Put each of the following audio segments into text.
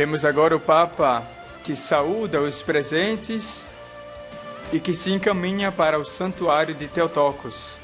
Vemos agora o Papa que saúda os presentes e que se encaminha para o santuário de Theotokos.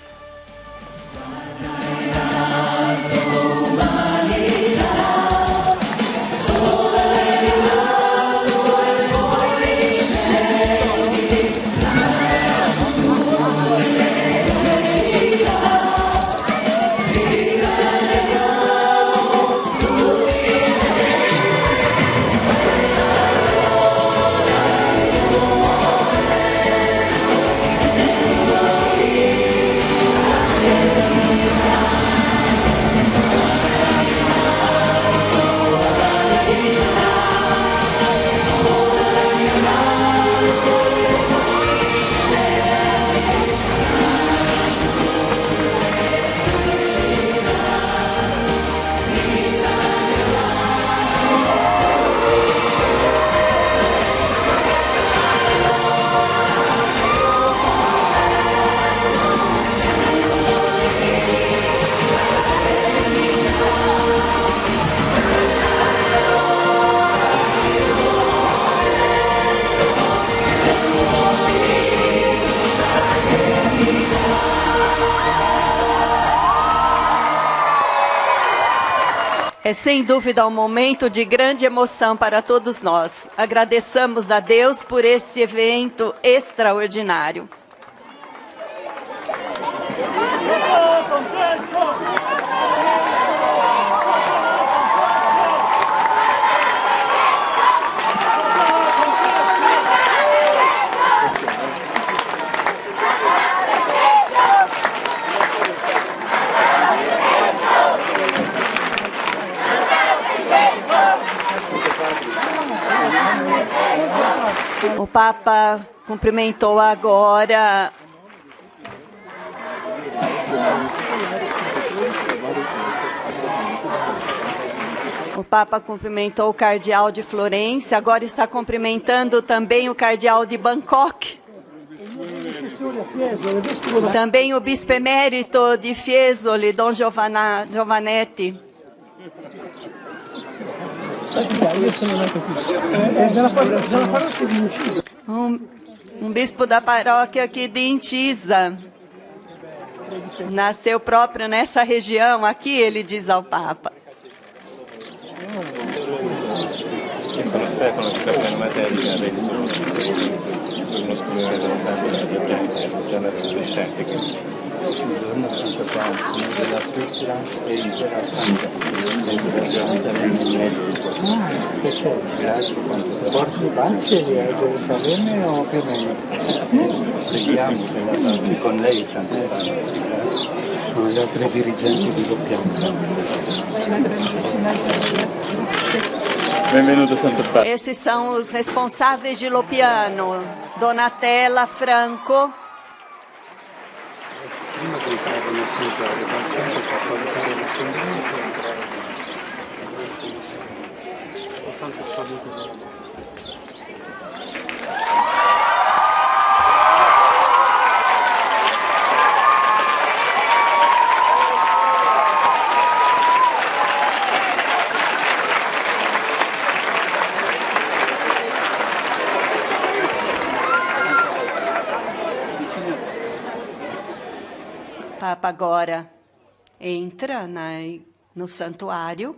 É sem dúvida um momento de grande emoção para todos nós. Agradeçamos a Deus por este evento extraordinário. O Papa cumprimentou agora o cardeal de Florença, agora está cumprimentando também o cardeal de Bangkok. Também o bispo emérito de Fiesole, Dom Giovanetti. Um bispo da paróquia aqui de Incisa. Nasceu próprio nessa região, aqui ele diz ao Papa. Sono Stefano che sta prendendo materia adesso sullo scrivere della Santa generazione adolescente che giorno Santa Franza della Svizzera e della Santa che c'è? Grazie porti Banzi a Gerusalemme o più o meno? Seguiamo con lei Santa Franza sono gli altri dirigenti di Lopiano. Benvenuto Santo Padre. Esses são os responsáveis de Lopiano, Donatella, Franco. Prima di entrare nel santuario, posso salutare l'assemblea? Soltanto saluto. O Papa agora entra no santuário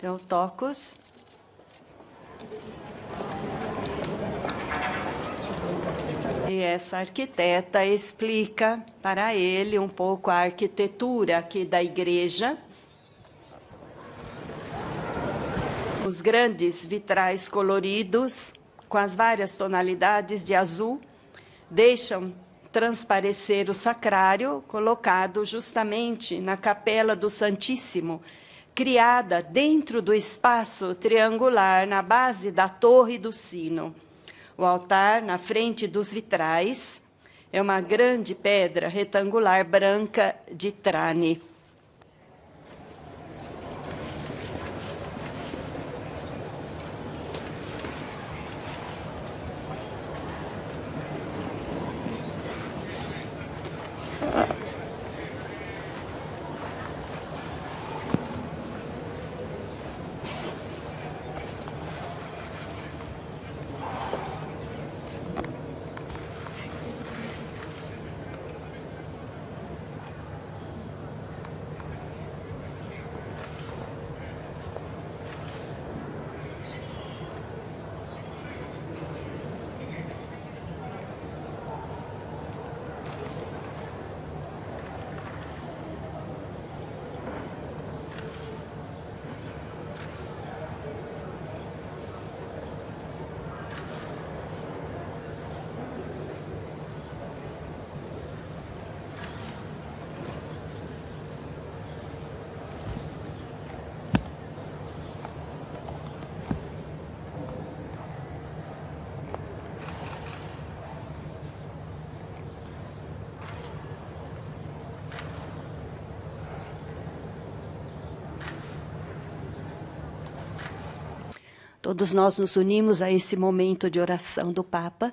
Theotokos. E essa arquiteta explica para ele um pouco a arquitetura aqui da igreja. Os grandes vitrais coloridos, com as várias tonalidades de azul, deixam transparecer o sacrário, colocado justamente na capela do Santíssimo, criada dentro do espaço triangular na base da torre do sino. O altar, na frente dos vitrais, é uma grande pedra retangular branca de Trani. Todos nós nos unimos a esse momento de oração do Papa,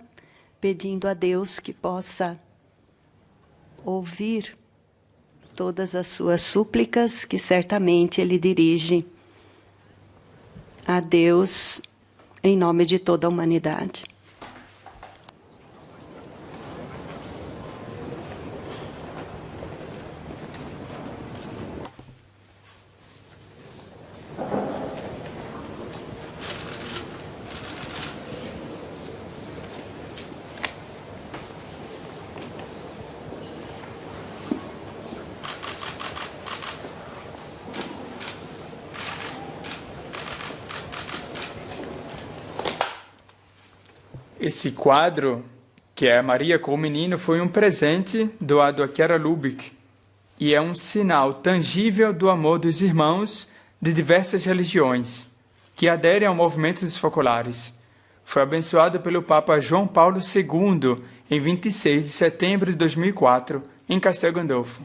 pedindo a Deus que possa ouvir todas as suas súplicas, que certamente Ele dirige a Deus em nome de toda a humanidade. Esse quadro, que é Maria com o Menino, foi um presente doado a Chiara Lubick e é um sinal tangível do amor dos irmãos de diversas religiões que aderem ao movimento dos focolares. Foi abençoado pelo Papa João Paulo II em 26 de setembro de 2004, em Castel Gandolfo.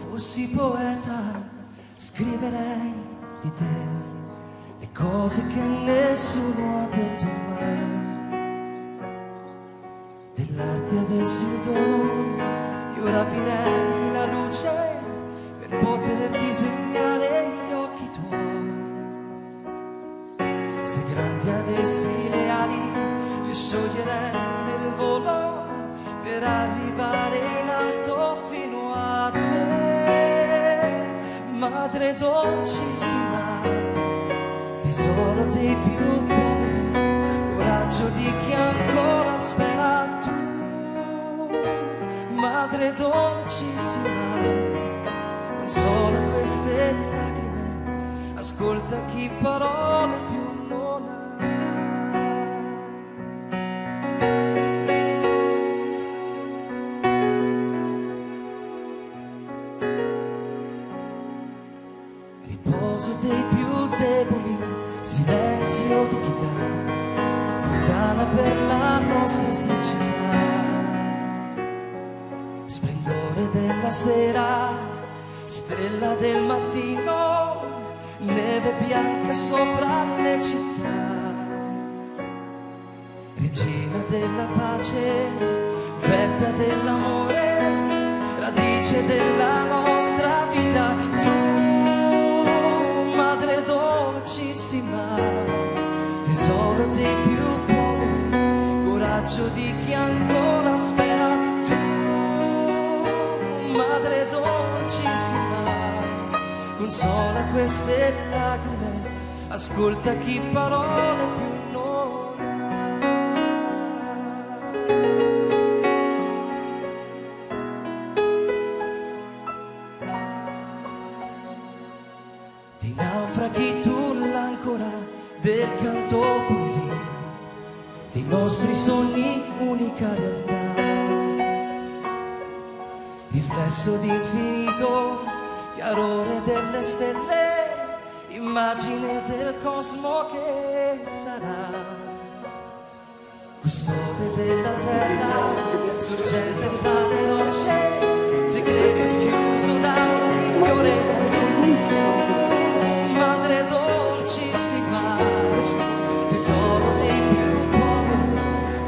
Fossi poeta, scriverei di te le cose che nessuno ha detto mai. Dell'arte avessi il dono, io rapirei la luce per poter disegnare gli occhi tuoi. Se grandi avessi le ali, io scioglierei nel volo per arrivare in alto fino a te. Madre dolcissima, tesoro dei più poveri, coraggio di chi ancora spera tu. Madre dolcissima, consola queste lacrime, ascolta chi parole più non ha. Riposo dei più deboli, silenzio di chi dà, fontana per la nostra siccità. Splendore della sera, stella del mattino, neve bianca sopra le città. Regina della pace, vetta dell'amore, radice della nostra vita. Tu, madre dolcissima, tesoro dei più poveri, coraggio di chi ancora spera. Tu, madre dolcissima, consola queste lacrime, ascolta chi parole più non ha. Di naufraghi tu l'ancora del canto poesia, dei nostri sogni unica realtà, riflesso di infinito, chiarore delle stelle, immagine del cosmo che sarà, custode della terra, sorgente fra le rocce, segreto schiuso da ogni fiore. Tu, madre dolcissima, tesoro dei più poveri,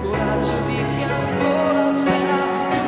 coraggio di chi ancora spera. Tu,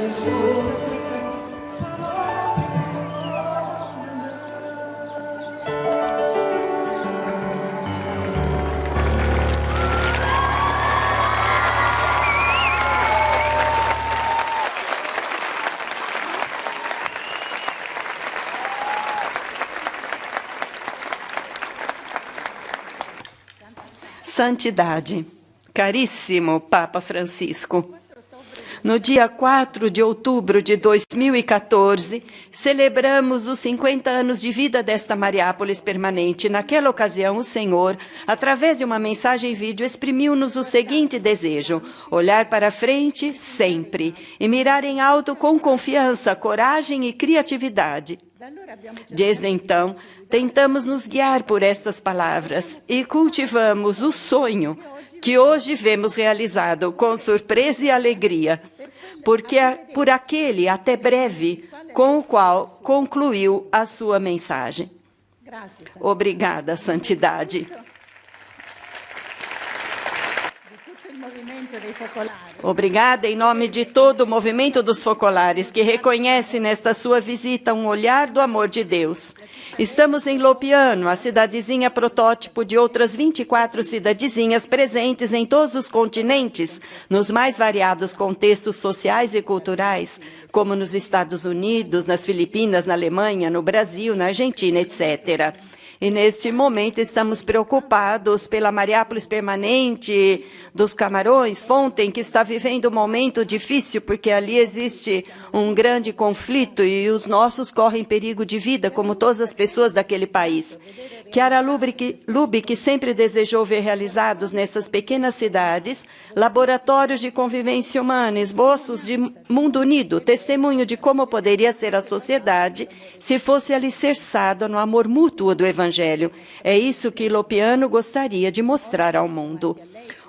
ascolta chi parola più Santidade, caríssimo Papa Francisco, no dia 4 de outubro de 2014, celebramos os 50 anos de vida desta Mariápolis permanente. Naquela ocasião, o Senhor, através de uma mensagem em vídeo, exprimiu-nos o seguinte desejo: olhar para frente sempre e mirar em alto com confiança, coragem e criatividade. Desde então, tentamos nos guiar por estas palavras e cultivamos o sonho que hoje vemos realizado com surpresa e alegria, porque por aquele até breve com o qual concluiu a sua mensagem. Obrigada, Santidade. Obrigada em nome de todo o movimento dos focolares, que reconhece nesta sua visita um olhar do amor de Deus. Estamos em Lopiano, a cidadezinha protótipo de outras 24 cidadezinhas presentes em todos os continentes, nos mais variados contextos sociais e culturais, como nos Estados Unidos, nas Filipinas, na Alemanha, no Brasil, na Argentina, etc. E neste momento estamos preocupados pela Mariápolis permanente dos Camarões, Fonten, que está vivendo um momento difícil, porque ali existe um grande conflito e os nossos correm perigo de vida, como todas as pessoas daquele país. Chiara Lubich sempre desejou ver realizados nessas pequenas cidades laboratórios de convivência humana, esboços de mundo unido, testemunho de como poderia ser a sociedade se fosse alicerçada no amor mútuo do Evangelho. É isso que Lopiano gostaria de mostrar ao mundo.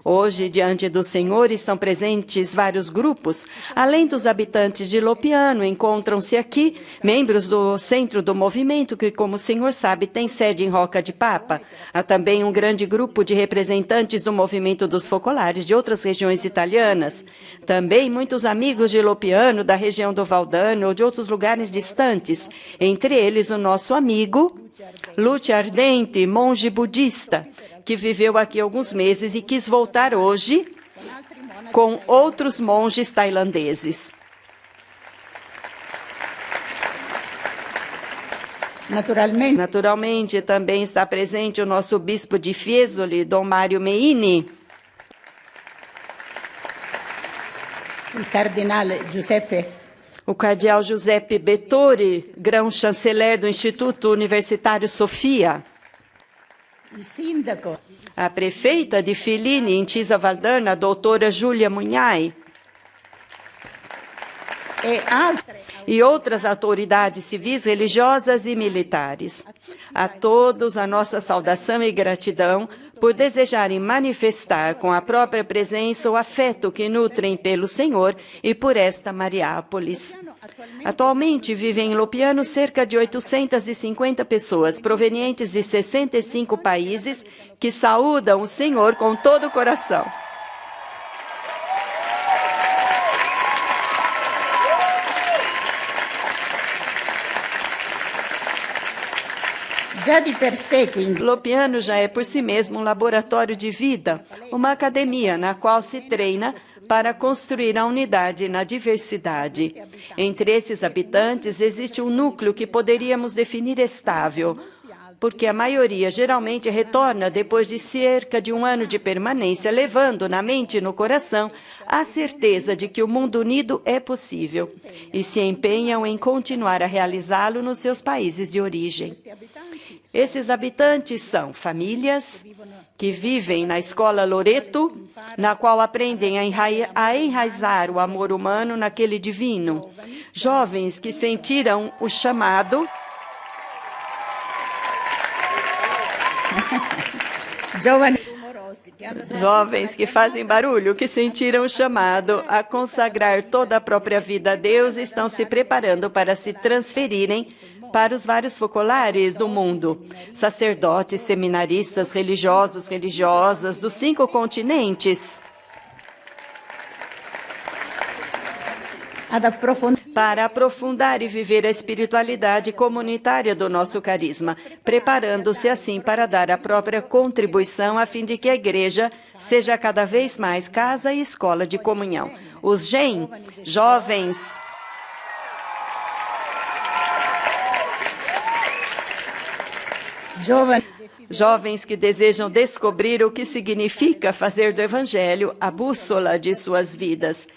Hoje, diante do Senhor, estão presentes vários grupos. Além dos habitantes de Lopiano, encontram-se aqui membros do centro do movimento, que, como o senhor sabe, tem sede em Rocca di Papa. Há também um grande grupo de representantes do movimento dos focolares de outras regiões italianas. Também muitos amigos de Lopiano, da região do Valdano ou de outros lugares distantes. Entre eles, o nosso amigo Luce Ardenti, monge budista, que viveu aqui alguns meses e quis voltar hoje com outros monges tailandeses. Naturalmente, também está presente o nosso bispo de Fiesole, Dom Mário Meini. O cardeal Giuseppe Bettori, grão-chanceler do Instituto Universitário Sofia. A prefeita de Fellini, em Tisa Valdarno, a doutora Júlia Munhai. E outras autoridades civis, religiosas e militares. A todos a nossa saudação e gratidão por desejarem manifestar com a própria presença o afeto que nutrem pelo Senhor e por esta Mariápolis. Atualmente vivem em Lopiano cerca de 850 pessoas, provenientes de 65 países, que saúdam o Senhor com todo o coração. Lopiano já é por si mesmo um laboratório de vida, uma academia na qual se treina para construir a unidade na diversidade. Entre esses habitantes existe um núcleo que poderíamos definir estável, porque a maioria geralmente retorna depois de cerca de um ano de permanência, levando na mente e no coração a certeza de que o mundo unido é possível e se empenham em continuar a realizá-lo nos seus países de origem. Esses habitantes são famílias que vivem na escola Loreto, na qual aprendem a enraizar o amor humano naquele divino. Jovens que sentiram o chamado Jovens que fazem barulho, que sentiram o chamado a consagrar toda a própria vida a Deus e estão se preparando para se transferirem para os vários focolares do mundo. Sacerdotes, seminaristas, religiosos, religiosas dos 5 continentes. para aprofundar e viver a espiritualidade comunitária do nosso carisma, preparando-se assim para dar a própria contribuição a fim de que a Igreja seja cada vez mais casa e escola de comunhão. Os jovens que desejam descobrir o que significa fazer do Evangelho a bússola de suas vidas,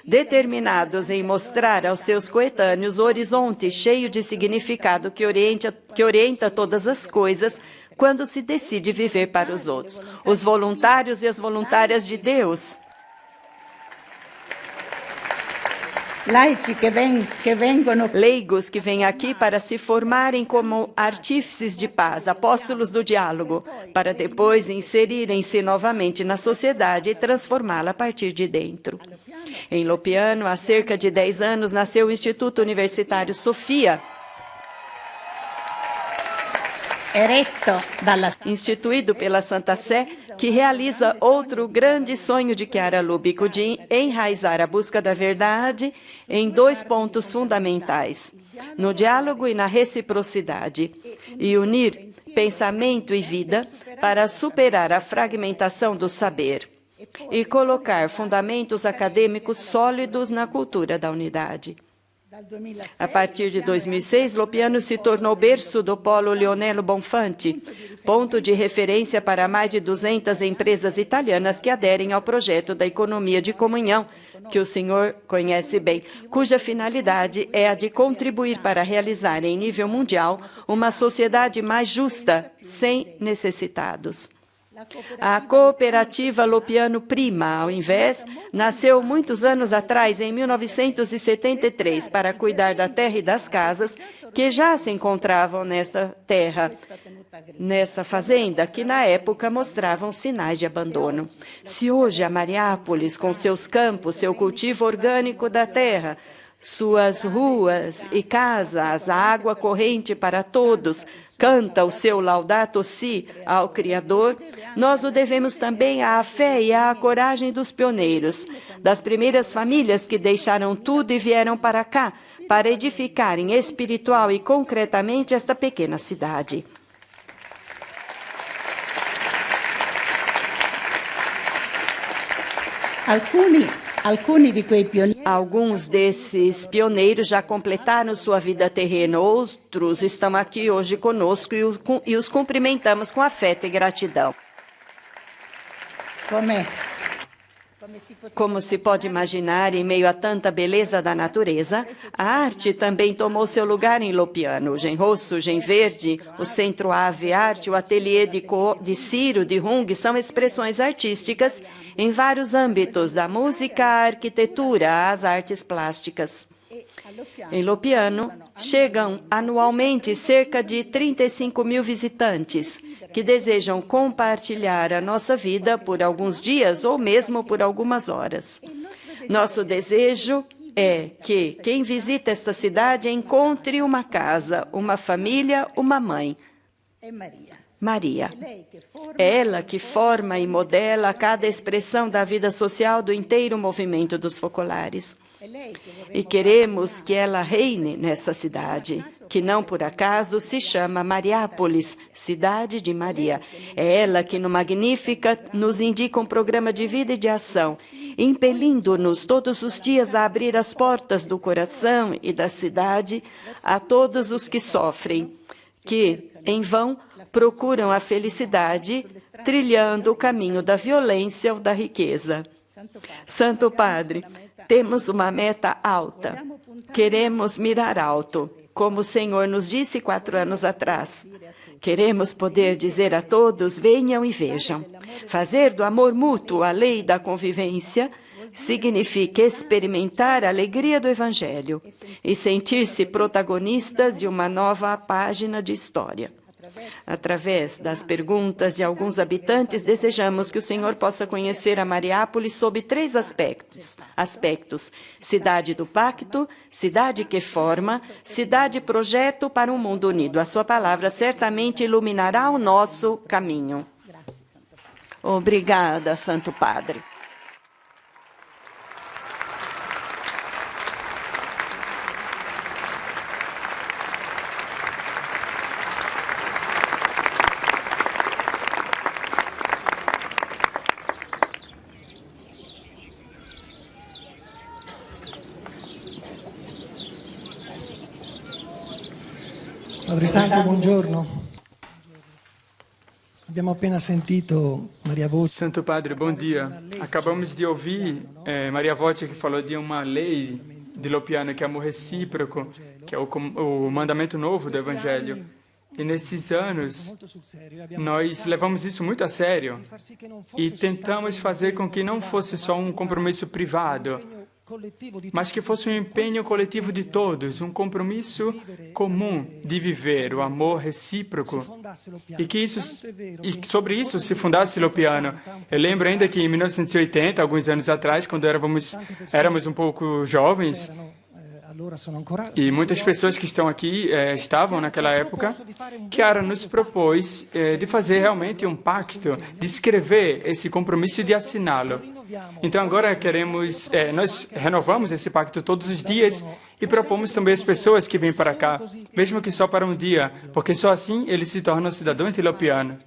determinados em mostrar aos seus coetâneos o horizonte cheio de significado que orienta todas as coisas quando se decide viver para os outros. Os voluntários e as voluntárias de Deus. Leigos que vêm aqui para se formarem como artífices de paz, apóstolos do diálogo, para depois inserirem-se novamente na sociedade e transformá-la a partir de dentro. Em Lopiano, há cerca de 10 anos, nasceu o Instituto Universitário Sofia, instituído pela Santa Sé, que realiza outro grande sonho de Chiara Lubich, de enraizar a busca da verdade em 2 pontos fundamentais, no diálogo e na reciprocidade, e unir pensamento e vida para superar a fragmentação do saber e colocar fundamentos acadêmicos sólidos na cultura da unidade. A partir de 2006, Lopiano se tornou berço do Polo Leonello Bonfanti, ponto de referência para mais de 200 empresas italianas que aderem ao projeto da economia de comunhão, que o senhor conhece bem, cuja finalidade é a de contribuir para realizar em nível mundial uma sociedade mais justa, sem necessitados. A cooperativa Lopiano Prima, ao invés, nasceu muitos anos atrás, em 1973, para cuidar da terra e das casas que já se encontravam nesta fazenda, que na época mostravam sinais de abandono. Se hoje a Mariápolis, com seus campos, seu cultivo orgânico da terra, suas ruas e casas, a água corrente para todos, canta o seu Laudato Si ao Criador, nós o devemos também à fé e à coragem dos pioneiros, das primeiras famílias que deixaram tudo e vieram para cá, para edificarem espiritual e concretamente esta pequena cidade. Alguns desses pioneiros já completaram sua vida terrena, outros estão aqui hoje conosco e os cumprimentamos com afeto e gratidão. Como se pode imaginar, em meio a tanta beleza da natureza, a arte também tomou seu lugar em Lopiano. O Gen Rosso, o Gen Verde, o Centro Ave Arte, o Ateliê de Ciro, de Hung, são expressões artísticas em vários âmbitos, da música à arquitetura, às artes plásticas. Em Lopiano, chegam anualmente cerca de 35 mil visitantes, que desejam compartilhar a nossa vida por alguns dias ou mesmo por algumas horas. Nosso desejo é que quem visita esta cidade encontre uma casa, uma família, uma mãe. Maria. É ela que forma e modela cada expressão da vida social do inteiro movimento dos focolares. E queremos que ela reine nessa cidade, que não por acaso se chama Mariápolis, Cidade de Maria. É ela que no Magnífica nos indica um programa de vida e de ação, impelindo-nos todos os dias a abrir as portas do coração e da cidade a todos os que sofrem, que, em vão, procuram a felicidade, trilhando o caminho da violência ou da riqueza. Santo Padre, temos uma meta alta. Queremos mirar alto, como o Senhor nos disse 4 anos atrás. Queremos poder dizer a todos, venham e vejam. Fazer do amor mútuo a lei da convivência significa experimentar a alegria do Evangelho e sentir-se protagonistas de uma nova página de história. Através das perguntas de alguns habitantes, desejamos que o Senhor possa conhecer a Mariápolis sob 3 aspectos: cidade do pacto, cidade que forma, cidade projeto para um mundo unido. A sua palavra certamente iluminará o nosso caminho. Obrigada, Santo Padre. Padre Santo, buongiorno. Abbiamo appena sentito Maria Voce. Santo Padre, bom dia. Acabamos de ouvir Maria Voce que falou de uma lei de Lopiano, que é amor recíproco, que é o mandamento novo do Evangelho. E nesses anos, nós levamos isso muito a sério e tentamos fazer com que não fosse só um compromisso privado, mas que fosse um empenho coletivo de todos, um compromisso comum de viver o amor recíproco e que sobre isso se fundasse Lopiano. Eu lembro ainda que em 1980, alguns anos atrás, quando éramos um pouco jovens, e muitas pessoas que estão aqui estavam naquela época, Chiara nos propôs de fazer realmente um pacto, de escrever esse compromisso e de assiná-lo. Então agora nós renovamos esse pacto todos os dias e propomos também às pessoas que vêm para cá, mesmo que só para um dia, porque só assim eles se tornam cidadãos de Lopiano.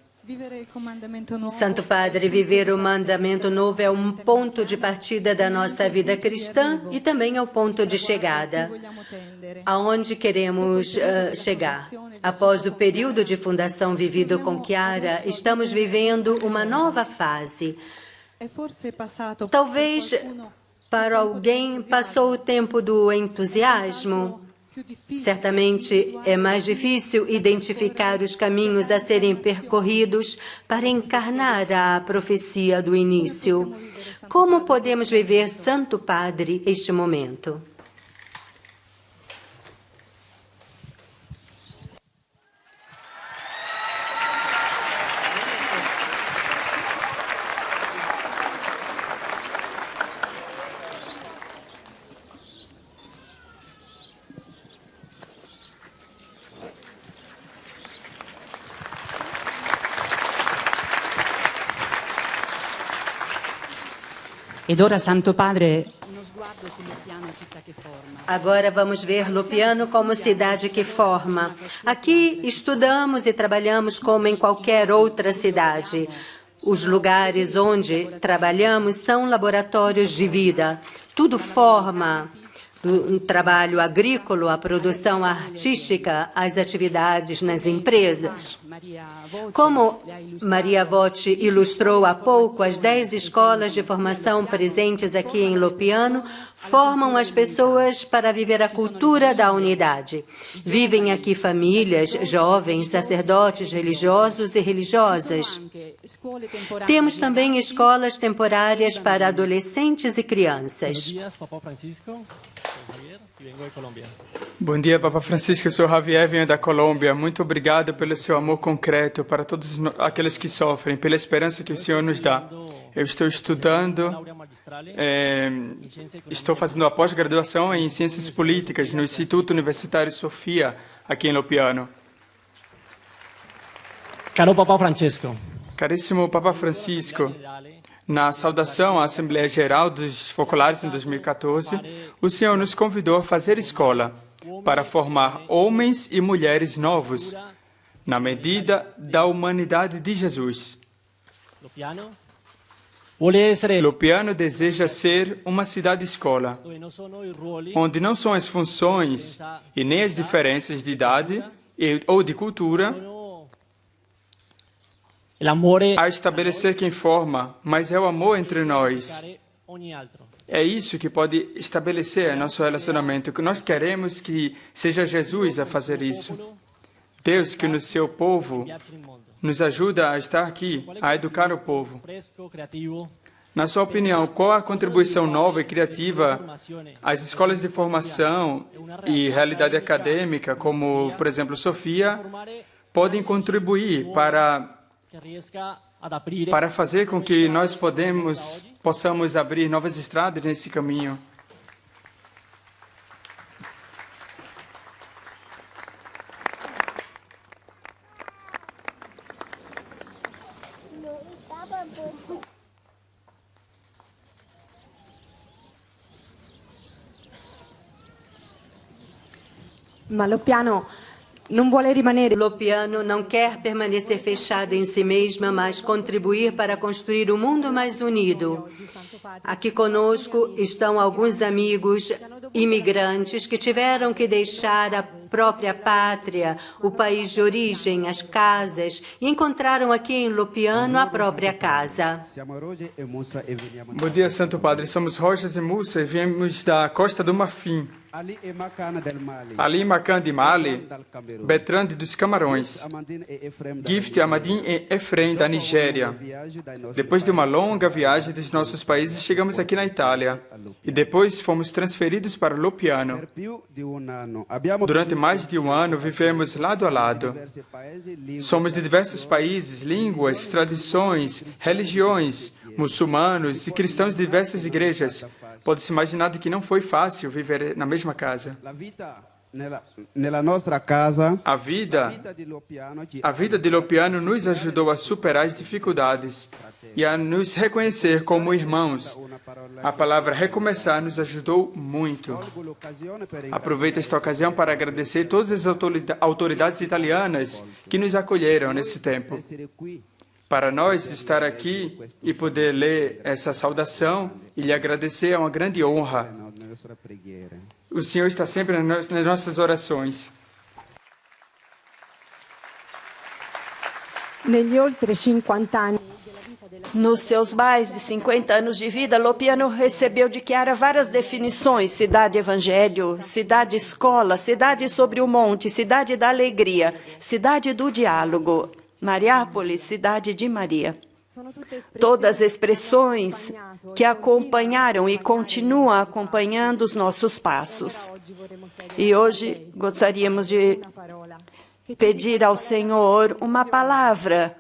Santo Padre, viver o mandamento novo é um ponto de partida da nossa vida cristã e também é o ponto de chegada. Aonde queremos chegar? Após o período de fundação vivido com Chiara, estamos vivendo uma nova fase. Talvez para alguém passou o tempo do entusiasmo. Certamente é mais difícil identificar os caminhos a serem percorridos para encarnar a profecia do início. Como podemos viver, Santo Padre, este momento? Ed ora, Santo Padre, agora vamos ver Lopiano como cidade que forma. Aqui estudamos e trabalhamos como em qualquer outra cidade. Os lugares onde trabalhamos são laboratórios de vida. Tudo forma. Do trabalho agrícola, a produção artística, as atividades nas empresas. Como Maria Voce ilustrou há pouco, as 10 escolas de formação presentes aqui em Lopiano formam as pessoas para viver a cultura da unidade. Vivem aqui famílias, jovens, sacerdotes religiosos e religiosas. Temos também escolas temporárias para adolescentes e crianças. Bom dia, Papa Francisco. Eu sou Javier, venho da Colômbia. Muito obrigado pelo seu amor concreto para todos aqueles que sofrem, pela esperança que o Senhor nos dá. Eu estou estudando, estou fazendo a pós-graduação em Ciências Políticas no Instituto Universitário Sofia, aqui em Lopiano. Caro Papa Francesco. Caríssimo Papa Francisco, na saudação à Assembleia Geral dos Focolares em 2014, o Senhor nos convidou a fazer escola para formar homens e mulheres novos, na medida da humanidade de Jesus. Lopiano deseja ser uma cidade-escola, onde não são as funções e nem as diferenças de idade ou de cultura a estabelecer quem forma, mas é o amor entre nós. É isso que pode estabelecer nosso relacionamento. Que nós queremos que seja Jesus a fazer isso. Deus que no seu povo nos ajuda a estar aqui, a educar o povo. Na sua opinião, qual a contribuição nova e criativa às escolas de formação e realidade acadêmica, como, por exemplo, Sofia, podem contribuir para fazer com que nós possamos abrir novas estradas nesse caminho? Ma Lopiano non vuole rimanere. Lopiano não quer permanecer fechada em si mesma, mas contribuir para construir um mundo mais unido. Aqui conosco estão alguns amigos imigrantes que tiveram que deixar a própria pátria, o país de origem, as casas, e encontraram aqui em Lopiano a própria casa. Bom dia, Santo Padre. Somos Rojas e Musa e viemos da Costa do Marfim. Ali em Macan de Mali, Bertrand dos Camarões, Gift, Amadine e Efrem da Nigéria. Depois de uma longa viagem dos nossos países, chegamos aqui na Itália e depois fomos transferidos para Lopiano. Durante mais de um ano, vivemos lado a lado. Somos de diversos países, línguas, tradições, religiões, muçulmanos e cristãos de diversas igrejas. Pode-se imaginar que não foi fácil viver na mesma casa. A vida de Lopiano nos ajudou a superar as dificuldades e a nos reconhecer como irmãos. A palavra recomeçar nos ajudou muito. Aproveito esta ocasião para agradecer todas as autoridades italianas que nos acolheram nesse tempo. Para nós estar aqui e poder ler essa saudação e lhe agradecer é uma grande honra. O Senhor está sempre nas nossas orações. Negli oltre 50 anni. Nos seus mais de 50 anos de vida, Lopiano recebeu de Chiara várias definições: cidade-evangelho, cidade-escola, cidade sobre o monte, cidade da alegria, cidade do diálogo. Mariápolis, cidade de Maria. Todas expressões que acompanharam e continuam acompanhando os nossos passos. E hoje gostaríamos de pedir ao Senhor uma palavra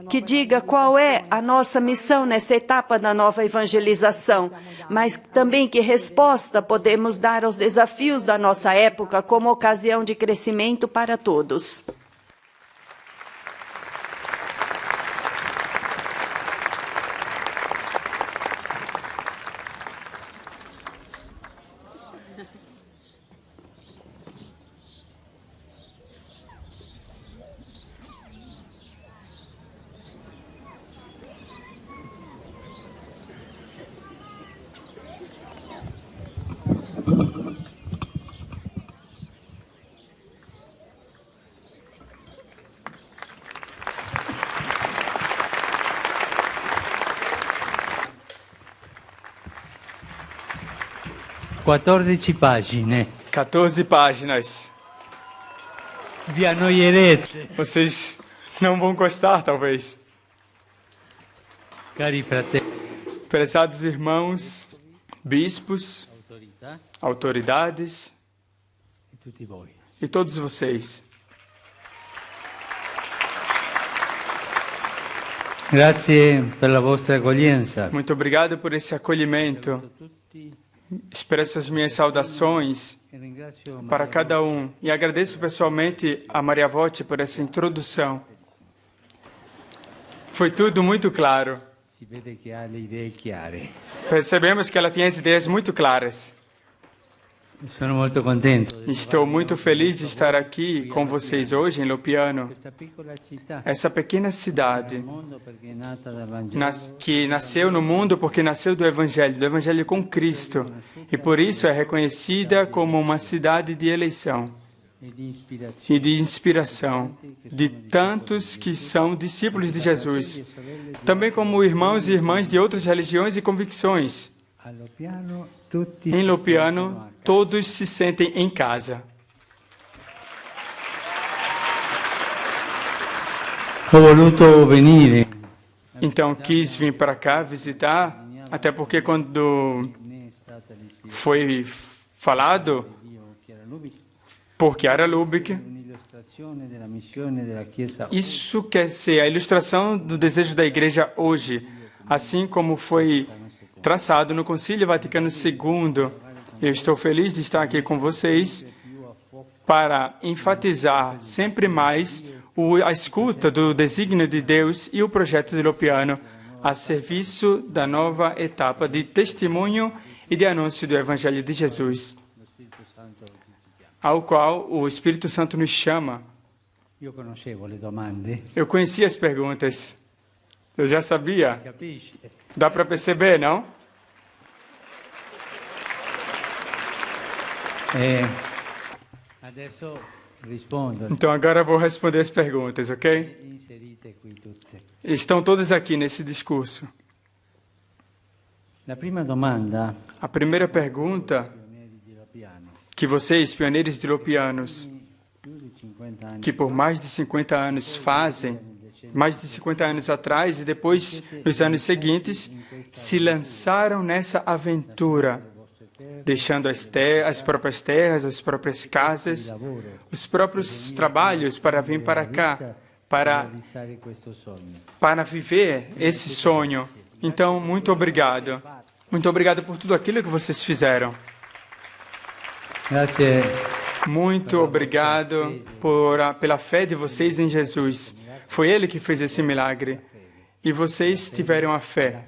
que diga qual é a nossa missão nessa etapa da nova evangelização, mas também que resposta podemos dar aos desafios da nossa época como ocasião de crescimento para todos. Páginas. 14 páginas. Vi annoierete. Vocês não vão gostar, talvez. Cari fratelli. Prezados irmãos, bispos, autoridades e todos vocês. Grazie per la vostra accoglienza. Muito obrigado por esse acolhimento. Expresso as minhas saudações para cada um e agradeço pessoalmente a Maria Voce por essa introdução. Foi tudo muito claro. Percebemos que ela tinha as ideias muito claras. Estou muito feliz de estar aqui com vocês hoje em Lopiano, essa pequena cidade que nasceu no mundo porque nasceu do Evangelho com Cristo, e por isso é reconhecida como uma cidade de eleição e de inspiração de tantos que são discípulos de Jesus, também como irmãos e irmãs de outras religiões e convicções. Em Lopiano, todos se sentem em casa. Então, quis vir para cá visitar, até porque quando foi falado por Chiara Lubick, isso quer ser a ilustração do desejo da Igreja hoje, assim como foi traçado no Concílio Vaticano II. Eu estou feliz de estar aqui com vocês para enfatizar sempre mais a escuta do desígnio de Deus e o projeto de Lopiano a serviço da nova etapa de testemunho e de anúncio do Evangelho de Jesus. ao qual o Espírito Santo nos chama. Io conoscevo le domande, Eu conhecia as perguntas. Eu já sabia. capisci? Dá para perceber, não? Adesso rispondo. Então agora eu vou responder as perguntas, ok? Inserite qui tutte. Estão todas aqui nesse discurso. La prima domanda, A primeira pergunta pionieri di Lopiano, que vocês, pioneiros de Lopianos, più di 50 anni que por mais de 50 anos fazem, mais de 50 anos atrás e depois, nos anos seguintes, se lançaram nessa aventura, deixando as próprias terras, as próprias casas, os próprios trabalhos para vir para cá, para realizzare questo sogno. viver esse sonho. Então, muito obrigado. Muito obrigado por tudo aquilo que vocês fizeram. Grazie. Muito obrigado pela fé de vocês em Jesus. Foi Ele que fez esse milagre. E vocês tiveram a fé.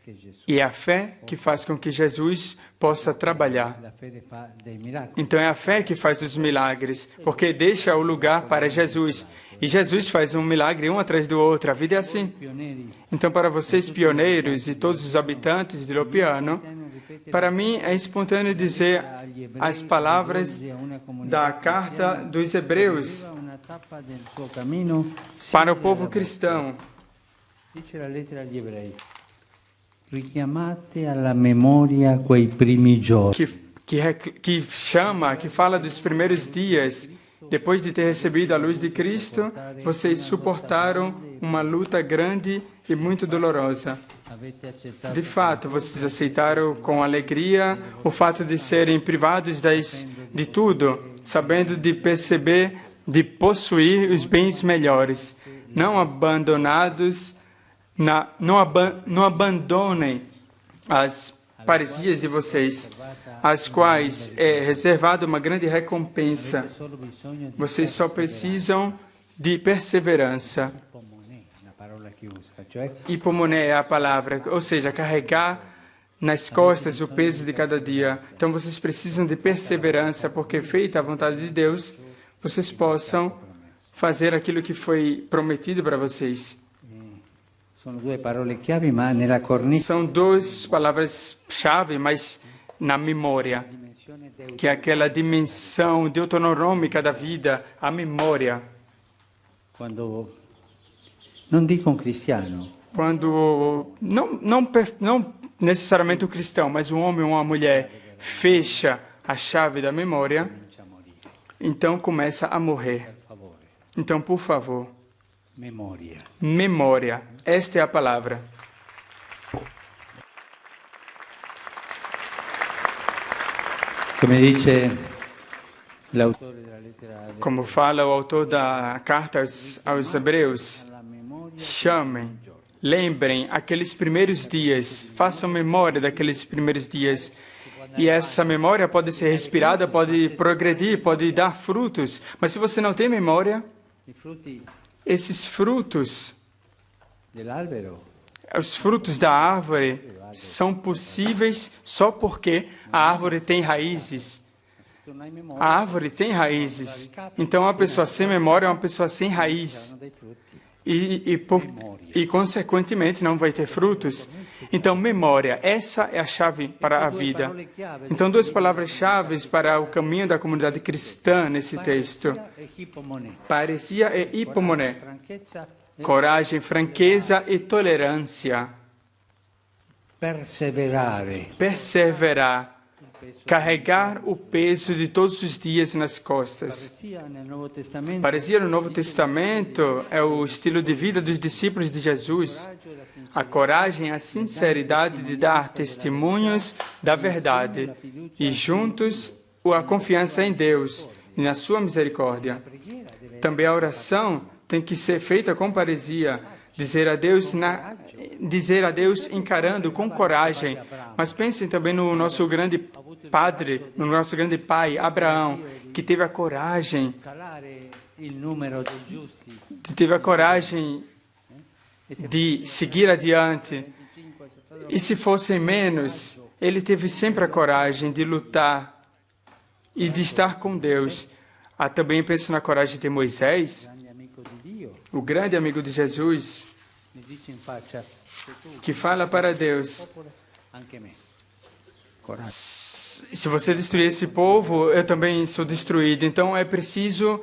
Che Gesù, E é a fé que faz com que Jesus possa trabalhar. la fede fa dei miracoli. Então é a fé que faz os milagres, porque deixa o lugar para Jesus. E Jesus faz um milagre um atrás do outro. A vida é assim. Pionieri, Então, para vocês, pioneiros e todos os habitantes de Lopiano, para mim é espontâneo dizer as palavras da carta dos Hebreus una tappa del suo cammino para o povo cristão. dice la lettera agli ebrei. Richiamate alla memoria quei primi giorni. que fala dos primeiros dias. Depois de ter recebido a luz de Cristo, vocês suportaram uma luta grande e muito dolorosa. Avete accettato De fato, vocês aceitaram com alegria o fato de serem privados de tudo, sabendo de perceber, de possuir os bens melhores. Não abandonados, não abandonem as paresias de vocês, às quais é reservada uma grande recompensa. solo bisogno di Vocês só precisam de perseverança. pomonè, una parola che usa, cioè Hipomoné é a palavra, ou seja, carregar nas costas o peso de cada dia. Então vocês precisam de perseverança, porque feita a vontade de Deus, vocês possam fazer aquilo que foi prometido para vocês. sono due parole chiave, ma nella cornice São duas palavras-chave, mas na memória, que é aquela dimensão deuteronômica da vida, a memória. quando non dico un cristiano, Quando, não necessariamente um cristão, mas um homem ou uma mulher fecha a chave da memória, então começa a morrer. per favore, Então, por favor, memoria. memória. Esta é a palavra. Come dice l'autore della lettera Como fala o autor da carta aos Hebreus, alla memoria, chamem, lembrem aqueles primeiros dias, façam memória daqueles primeiros dias. E essa memória pode ser respirada, pode progredir, pode dar frutos. Mas se você não tem memória, i frutti esses frutos, dell'albero os frutos da árvore, são possíveis só porque a árvore tem raízes. non hai memoria, A árvore tem raízes. Então, uma pessoa sem memória é uma pessoa sem raiz. dei frutti. E, consequentemente, não vai ter frutos. Então, memória, essa é a chave para a vida. Então, duas palavras-chave para o caminho da comunidade cristã nesse texto. E hipomoné, Paresia e hipomoné. franchezza, Coragem, franqueza e tolerância. perseverare, Perseverar. Carregar o peso de todos os dias nas costas. sia nel Nuovo Testamento Paresia no Novo Testamento é o estilo de vida dos discípulos de Jesus. A coragem e a sinceridade de dar testemunhos da verdade e juntos a confiança em Deus e na sua misericórdia. Também a oração tem que ser feita com paresia, dizer a Deus encarando com coragem. Mas pensem também no nosso grande padre, no nosso grande pai, Abraão, que teve a coragem, calare il numero dei giusti. teve a coragem de seguir adiante. E se fossem menos, ele teve sempre a coragem de lutar e de estar com Deus. Também penso na coragem de Moisés, grande amico di Dio, o grande amigo de Jesus, mi dice in faccia, se tu, que fala para Deus: anche me. Coraggio. se você destruir esse povo, eu também sou destruído. Então é preciso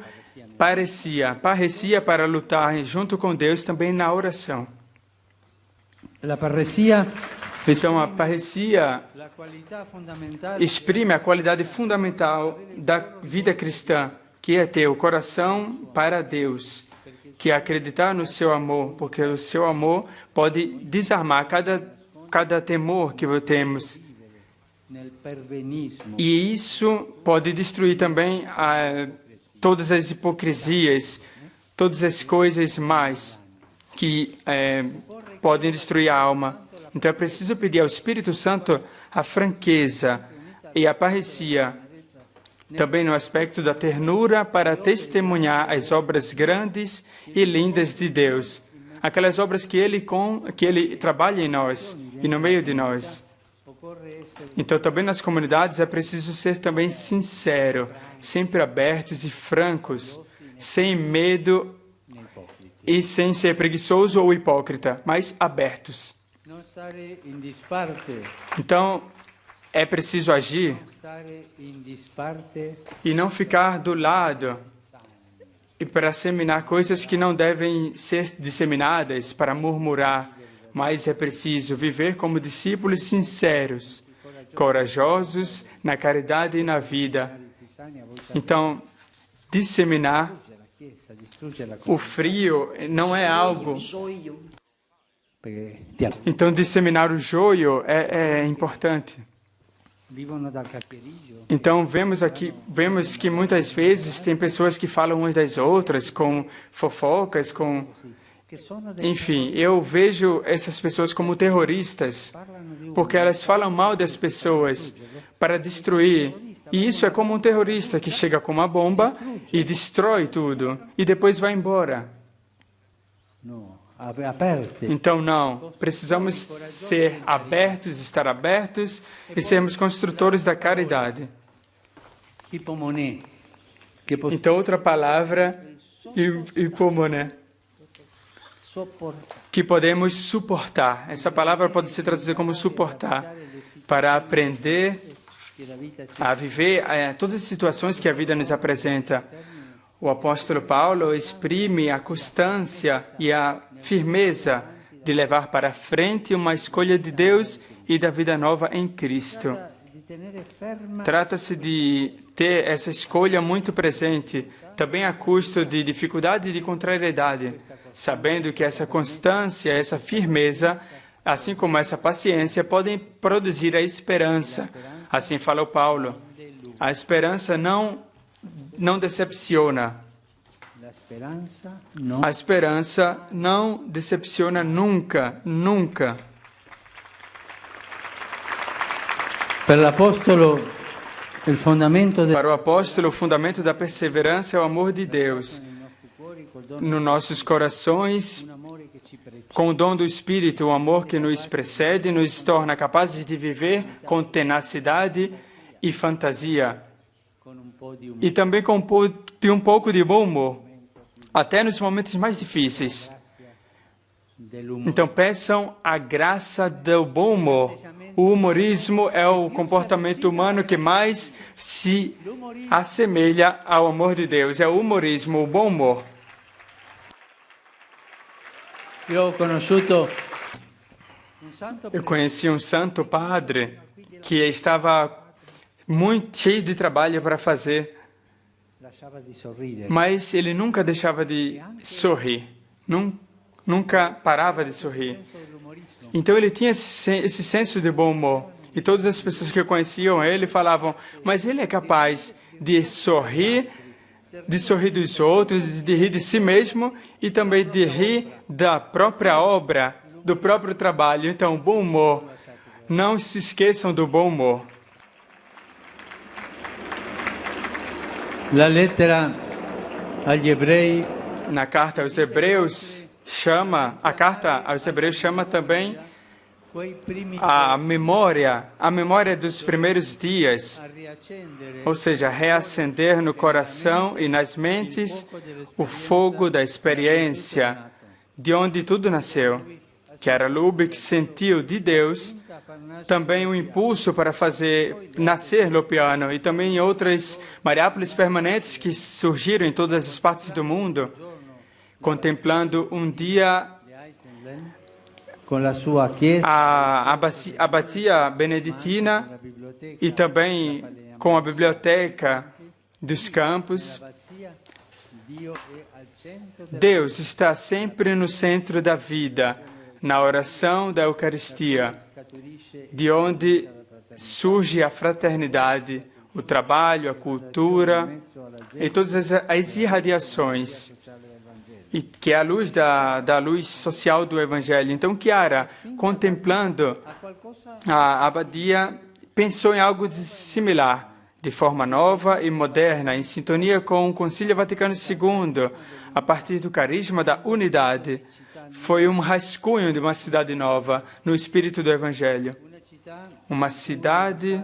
parecia para lutar junto com Deus também na oração. La parresia Então a parresia la qualità fondamentale exprime a qualidade fundamental da vida cristã, que é ter o coração para Deus, que é acreditar no seu amor, porque o seu amor pode desarmar cada temor que temos. nel perbenismo. E isso pode destruir também todas as hipocrisias, todas as coisas mais que podem destruir a alma. Então é preciso pedir ao Espírito Santo a franqueza e a parresia, também no aspecto da ternura para testemunhar as obras grandes e lindas de Deus, aquelas obras que Ele trabalha em nós e no meio de nós. Então também nas comunidades é preciso ser também sincero, sempre abertos e francos, sem medo e sem ser preguiçoso ou hipócrita, mas abertos. Non stare in disparte, Então é preciso agir stare in disparte e não ficar do lado e para disseminar coisas que não devem ser disseminadas, para murmurar, mas é preciso viver como discípulos sinceros, corajosos na caridade e na vida. Então, disseminar la Chiesa, distruggere la o frio não é algo. Joio. perché Então, disseminar o joio é importante. vivono dal cacchierigio, Então, vemos que muitas vezes tem pessoas que falam umas das outras, com fofocas, che sono dei Enfim, eu vejo essas pessoas como terroristas, porque elas falam mal das pessoas para destruir. E isso é como um terrorista que chega com uma bomba e destrói tudo, e depois vai embora. no, aperte, Então, não. Precisamos ser abertos, estar abertos e sermos construtores da caridade. hipomoné, che può Então, outra palavra, hipomoné, sopportare que podemos suportar. Essa palavra pode ser traduzida como suportar, para aprender che la vita ci a viver todas as situações que a vida nos apresenta. O apóstolo Paulo exprime a constância e a firmeza de levar para frente uma escolha de Deus e da vida nova em Cristo. di tenere ferma Trata-se de ter essa escolha muito presente, também a custo de dificuldade e de contrariedade, sabendo que essa constância, essa firmeza, assim como essa paciência, podem produzir a esperança. Assim fala o Paulo. A esperança não decepciona. la speranza, no, A esperança não decepciona nunca, nunca. per l'apostolo il fondamento del Para o apóstolo, o fundamento da perseverança é o amor de Deus. Nos nossos corações, amore che ci precede, com o dom do Espírito, o amor que nos precede, nos torna capazes de viver com tenacidade e fantasia. con un po' di E também com um pouco de bom humor, até nos momentos mais difíceis. dell'umore. Então peçam a graça do bom humor. O humorismo é o comportamento humano que mais se assemelha ao amor de Deus. É o humorismo, o bom humor. Io ho conosciuto un santo Eu conheci um santo padre que estava muito cheio de trabalho para fazer, lasciava di sorridere, mas ele nunca deixava de sorrir. Nunca parava de sorrir. Então ele tinha esse senso de bom humor. E todas as pessoas que conheciam ele falavam, mas ele é capaz de sorrir dos outros, de rir de si mesmo e também de rir da própria obra, do próprio trabalho. Então, bom humor. Não se esqueçam do bom humor. la lettera agli ebrei Na carta aos Hebreus a carta aos Hebreus chama também a memória dos primeiros dias, ou seja, reacender no coração e nas mentes o fogo da experiência, de onde tudo nasceu. Chiara Lubich sentiu de Deus também o impulso para fazer nascer Lopiano e também outras Mariápolis permanentes que surgiram em todas as partes do mundo, contemplando um dia a abatia beneditina e também com a biblioteca dos campos. Deus está sempre no centro da vida, na oração da Eucaristia, de onde surge a fraternidade, o trabalho, a cultura e todas as irradiações, e que é a luz da luz social do Evangelho. Então, Chiara, contemplando a abadia, pensou em algo similar, de forma nova e moderna, em sintonia com o Concílio Vaticano II, a partir do carisma da unidade. Foi um rascunho de uma cidade nova, no espírito do Evangelho. Uma cidade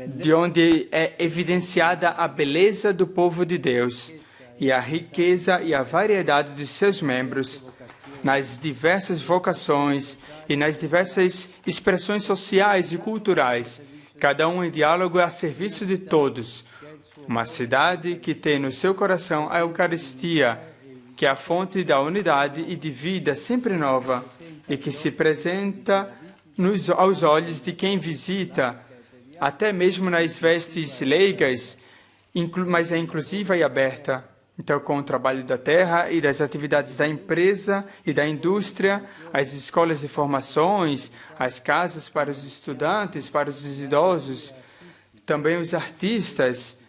de onde é evidenciada a beleza do povo de Deus e a riqueza e a variedade de seus membros, nas diversas vocações e nas diversas expressões sociais e culturais, cada um em diálogo a serviço de todos. Uma cidade que tem no seu coração a Eucaristia, que é a fonte da unidade e de vida sempre nova, e que se apresenta aos olhos de quem visita, até mesmo nas vestes leigas, mas é inclusiva e aberta. Então, com o trabalho da terra e das atividades da empresa e da indústria, as escolas de formações, as casas para os estudantes, para os idosos, também os artistas,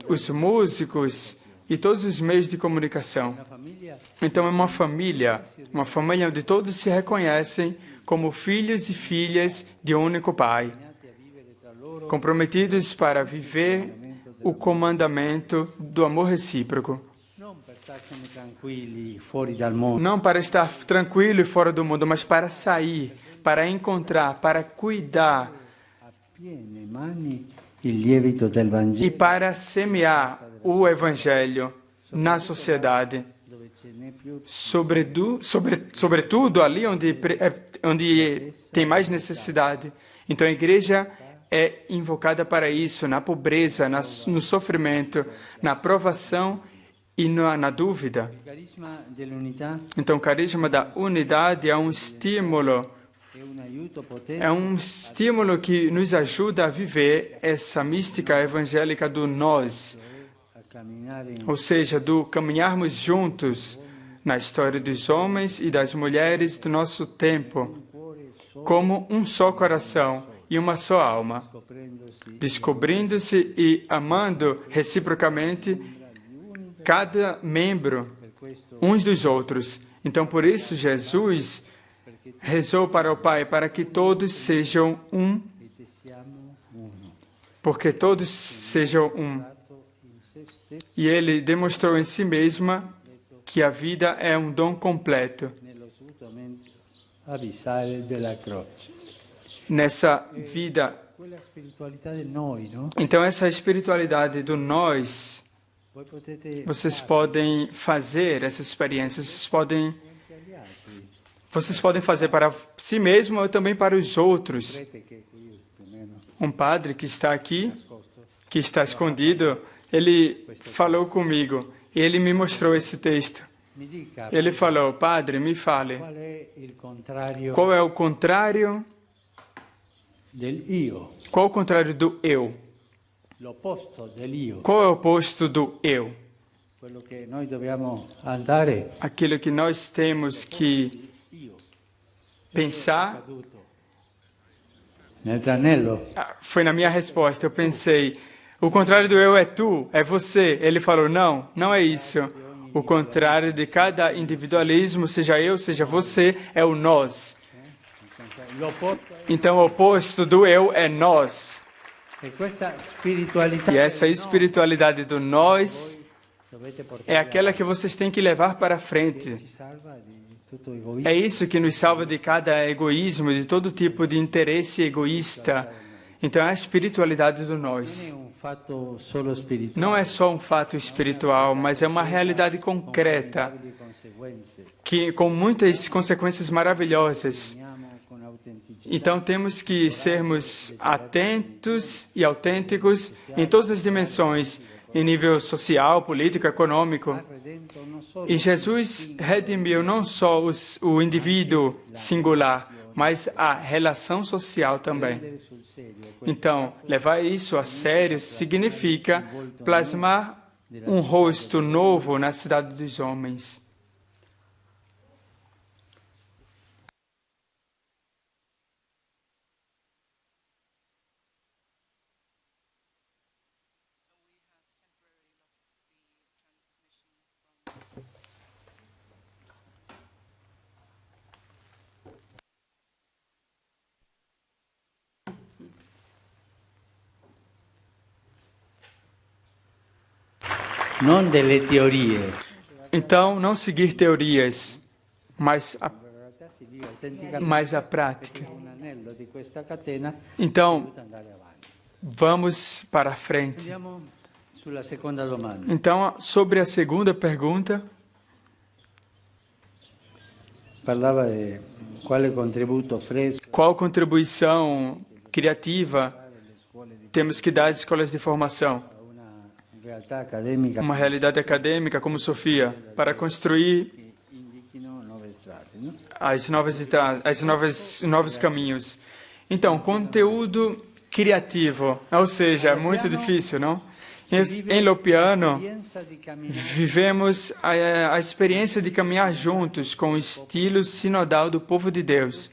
os músicos e todos os meios de comunicação. Então, é uma família onde todos se reconhecem como filhos e filhas de um único Pai, comprometidos para viver o comandamento do amor recíproco. Não para estar tranquilo e fora do mundo, mas para sair, para encontrar, para cuidar e para semear o Evangelho na sociedade, sobretudo ali onde tem mais necessidade. Então a igreja é invocada para isso, na pobreza, no sofrimento, na provação e na dúvida. Então o carisma da unidade é um estímulo que nos ajuda a viver essa mística evangélica do nós, ou seja, do caminharmos juntos na história dos homens e das mulheres do nosso tempo, como um só coração e uma só alma, descobrindo-se e amando reciprocamente cada membro uns dos outros. Então, por isso, Jesus rezou para o Pai, para que todos sejam um, porque todos sejam um. E Ele demonstrou em si mesma que a vida é um dom completo. Nessa vida. Então, essa espiritualidade do nós, vocês podem fazer essa experiência, vocês podem fazer para si mesmo ou também para os outros. Um padre que está aqui, que está escondido, ele falou comigo, e ele me mostrou esse texto. Ele falou: Padre, me fale, qual é o contrário? Qual é o contrário do eu? Qual é o oposto do eu? Aquilo que nós temos que pensar. Foi na minha resposta, eu pensei, o contrário do eu é tu, é você. Ele falou, não, não é isso. O contrário de cada individualismo, seja eu, seja você, é o nós. Então, o oposto do eu é nós. E essa espiritualidade do nós é aquela que vocês têm que levar para frente. É isso que nos salva de cada egoísmo, de todo tipo de interesse egoísta. Então, é a espiritualidade do nós. Não é só um fato espiritual, mas é uma realidade concreta, que com muitas consequências maravilhosas. Então, temos que sermos atentos e autênticos em todas as dimensões, em nível social, político, econômico. E Jesus redimiu não só o indivíduo singular, mas a relação social também. Então, levar isso a sério significa plasmar um rosto novo na cidade dos homens. Non delle teorie. Então, não seguir teorias, mas a prática. Então, vamos para a frente. Então, sobre a segunda pergunta, Parlava di quale contributo fresco qual contribuição criativa temos que dar às escolas de formação? realtà accademica Uma realidade acadêmica como Sofia, para construir indichino nuove strade, no? novos caminhos. Então, conteúdo criativo, ou seja, muito difícil, não? Em Lopiano, vivemos a experiência de caminhar juntos com o estilo sinodal do povo de Deus.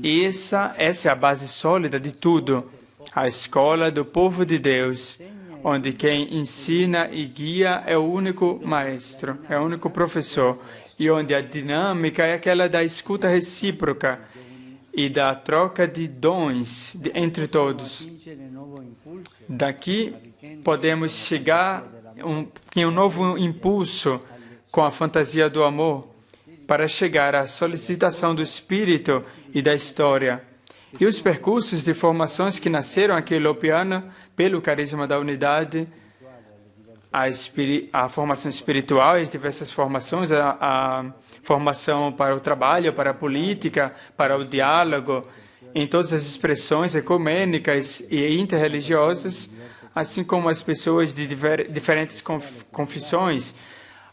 Essa é a base sólida de tudo. A escola do povo de Deus, onde quem ensina e guia é o único maestro, é o único professor, e onde a dinâmica é aquela da escuta recíproca e da troca de dons entre todos. Daqui podemos chegar em um novo impulso com a fantasia do amor para chegar à solicitação do espírito e da história. E os percursos de formações que nasceram aqui em Lopiano pelo carisma da unidade, a formação espiritual, as diversas formações, a formação para o trabalho, para a política, para o diálogo, em todas as expressões ecumênicas e interreligiosas, assim como as pessoas de diferentes confissões,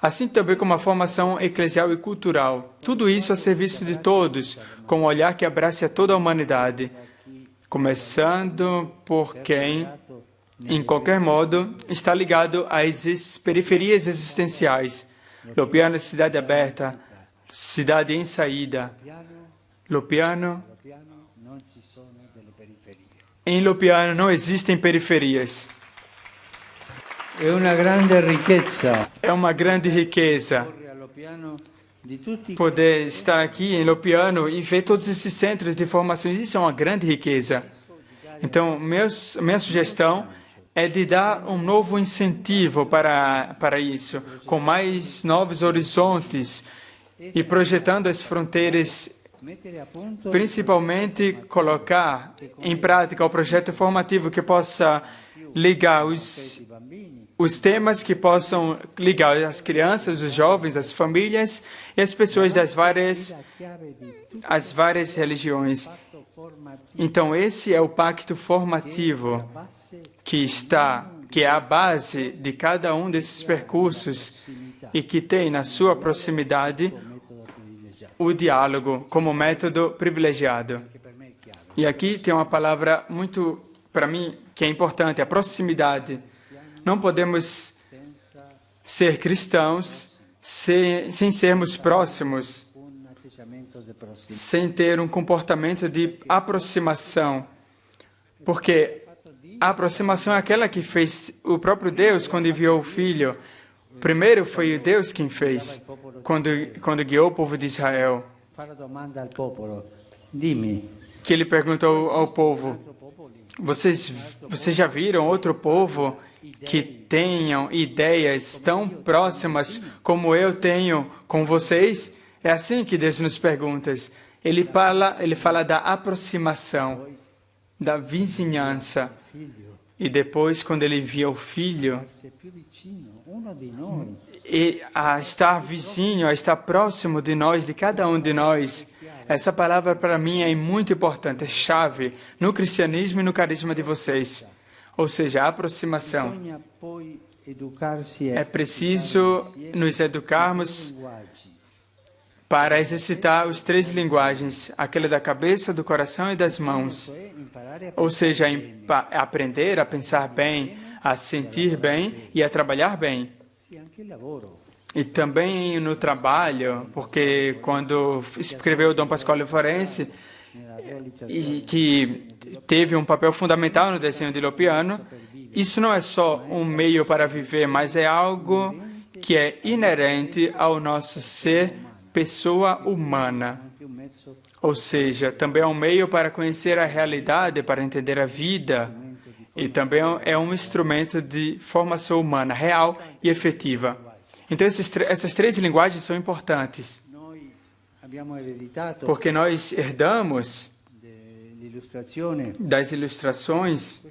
assim também como a formação eclesial e cultural. Tudo isso a serviço de todos, com um olhar que abrace a toda a humanidade, começando por quem, em qualquer modo, está ligado às periferias existenciais. Lopiano é cidade aberta, cidade em saída. Em Lopiano não existem periferias. É uma grande riqueza. É uma grande riqueza poder estar aqui em Lopiano e ver todos esses centros de formação. Isso é uma grande riqueza. Então, minha sugestão é de dar um novo incentivo para isso, com mais novos horizontes e projetando as fronteiras, principalmente colocar em prática o projeto formativo que possa ligar os temas que possam ligar as crianças, os jovens, as famílias e as pessoas das várias religiões. Então, esse é o pacto formativo que é a base de cada um desses percursos e que tem na sua proximidade o diálogo como método privilegiado. E aqui tem uma palavra muito, para mim, que é importante, a proximidade. Não podemos ser cristãos sem sermos próximos, sem ter um comportamento de aproximação. Porque a aproximação é aquela que fez o próprio Deus quando enviou o Filho. Primeiro foi o Deus quem fez, quando guiou o povo de Israel. Que ele perguntou ao povo, vocês já viram outro povo que tenham ideias tão próximas como eu tenho com vocês? É assim que Deus nos pergunta. Ele fala da aproximação, da vizinhança. E depois, quando ele envia o Filho, e a estar vizinho, a estar próximo de nós, de cada um de nós, essa palavra para mim é muito importante, é chave no cristianismo e no carisma de vocês. Ou seja, a aproximação. É preciso nos educarmos para exercitar os 3 linguagens, aquela da cabeça, do coração e das mãos. Ou seja, aprender a pensar bem, a sentir bem e a trabalhar bem. E também no trabalho, porque quando escreveu Dom Pasquale Forense, e que teve um papel fundamental no desenho de Lopiano, isso não é só um meio para viver, mas é algo que é inerente ao nosso ser pessoa humana. Ou seja, também é um meio para conhecer a realidade, para entender a vida, e também é um instrumento de formação humana, real e efetiva. Então, essas 3 linguagens são importantes, porque nós herdamos das ilustrações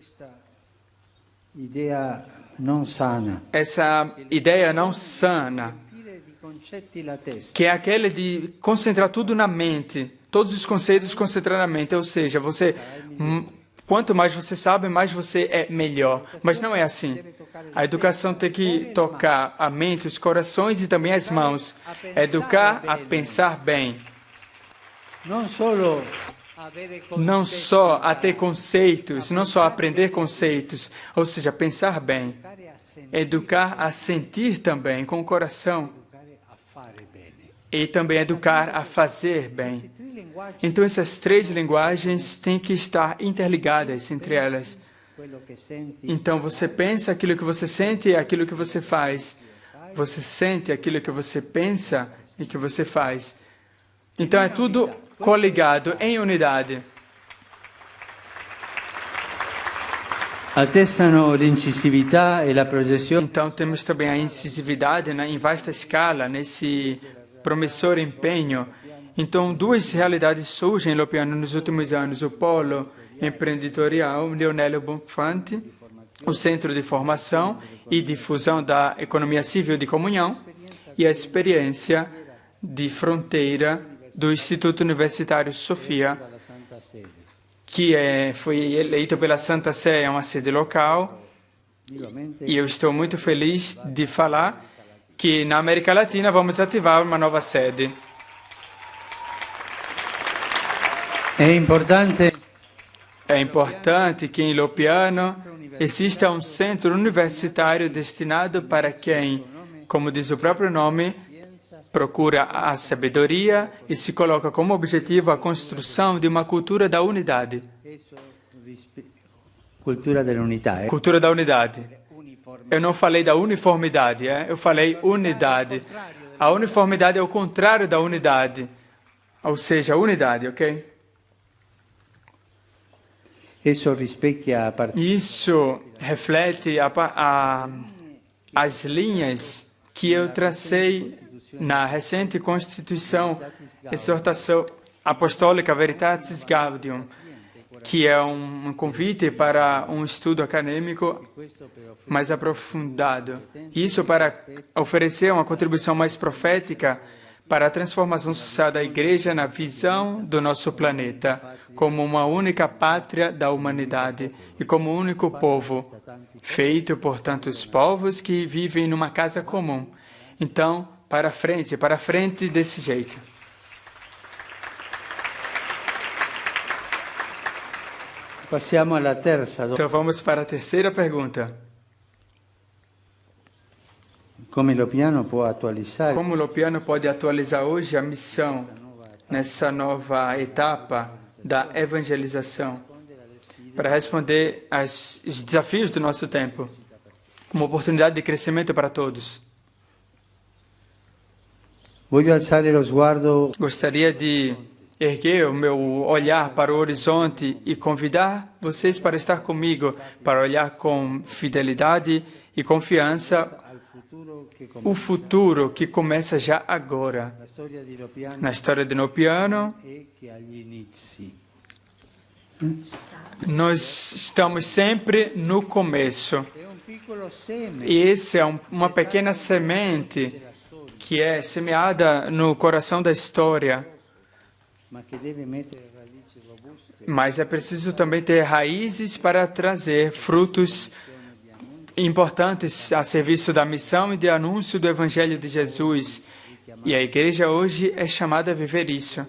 essa ideia não sana, que é aquela de concentrar tudo na mente, todos os conceitos concentrar na mente, ou seja, quanto mais você sabe, mais você é melhor. Mas não é assim. A educação tem que tocar a mente, os corações e também as mãos. Educar a pensar bem. Não só a ter conceitos, não só a aprender conceitos, ou seja, pensar bem. Educar a sentir também com o coração. E também educar a fazer bem. Então, essas 3 linguagens têm que estar interligadas entre elas. Então, você pensa aquilo que você sente e aquilo que você faz. Você sente aquilo que você pensa e que você faz. Então, é tudo coligado, em unidade. Attestano l'incisività e la projezione. Então, temos também a incisividade em vasta escala, nesse promissor empenho. Então, 2 realidades surgem em Lopiano nos últimos anos. O polo empreendedorial Leonello Bonfante, o Centro de Formação e Difusão da Economia Civil de Comunhão e a experiência de fronteira do Instituto Universitário Sofia, que foi eleito pela Santa Sé, é uma sede local. E eu estou muito feliz de falar que na América Latina vamos ativar uma nova sede. É importante que em Lopiano exista um centro universitário destinado para quem, como diz o próprio nome, procura a sabedoria e se coloca como objetivo a construção de uma cultura da unidade. Cultura dell'unità. Cultura da unidade. Eu não falei da uniformidade, eu falei unidade. A uniformidade é o contrário da unidade, ou seja, unidade, ok? Isso reflete as linhas que eu tracei na recente Constituição, Exortação Apostólica Veritatis Gaudium, que é um convite para um estudo acadêmico mais aprofundado. Isso para oferecer uma contribuição mais profética para a transformação social da Igreja na visão do nosso planeta, como uma única pátria da humanidade e como um único povo, feito por tantos povos que vivem numa casa comum. Então, para frente desse jeito. Então, vamos para a terceira pergunta. Como o Lopiano pode atualizar hoje a missão nessa nova etapa da evangelização para responder aos desafios do nosso tempo, uma oportunidade de crescimento para todos? Voglio alzare lo sguardo. Gostaria de erguer o meu olhar para o horizonte e convidar vocês para estar comigo, para olhar com fidelidade e confiança o futuro que começa já agora. Na história de Lopiano, nós estamos sempre no começo. E essa é uma pequena semente que é semeada no coração da história. Mas é preciso também ter raízes para trazer frutos importantes a serviço da missão e de anúncio do Evangelho de Jesus. E a igreja hoje é chamada a viver isso.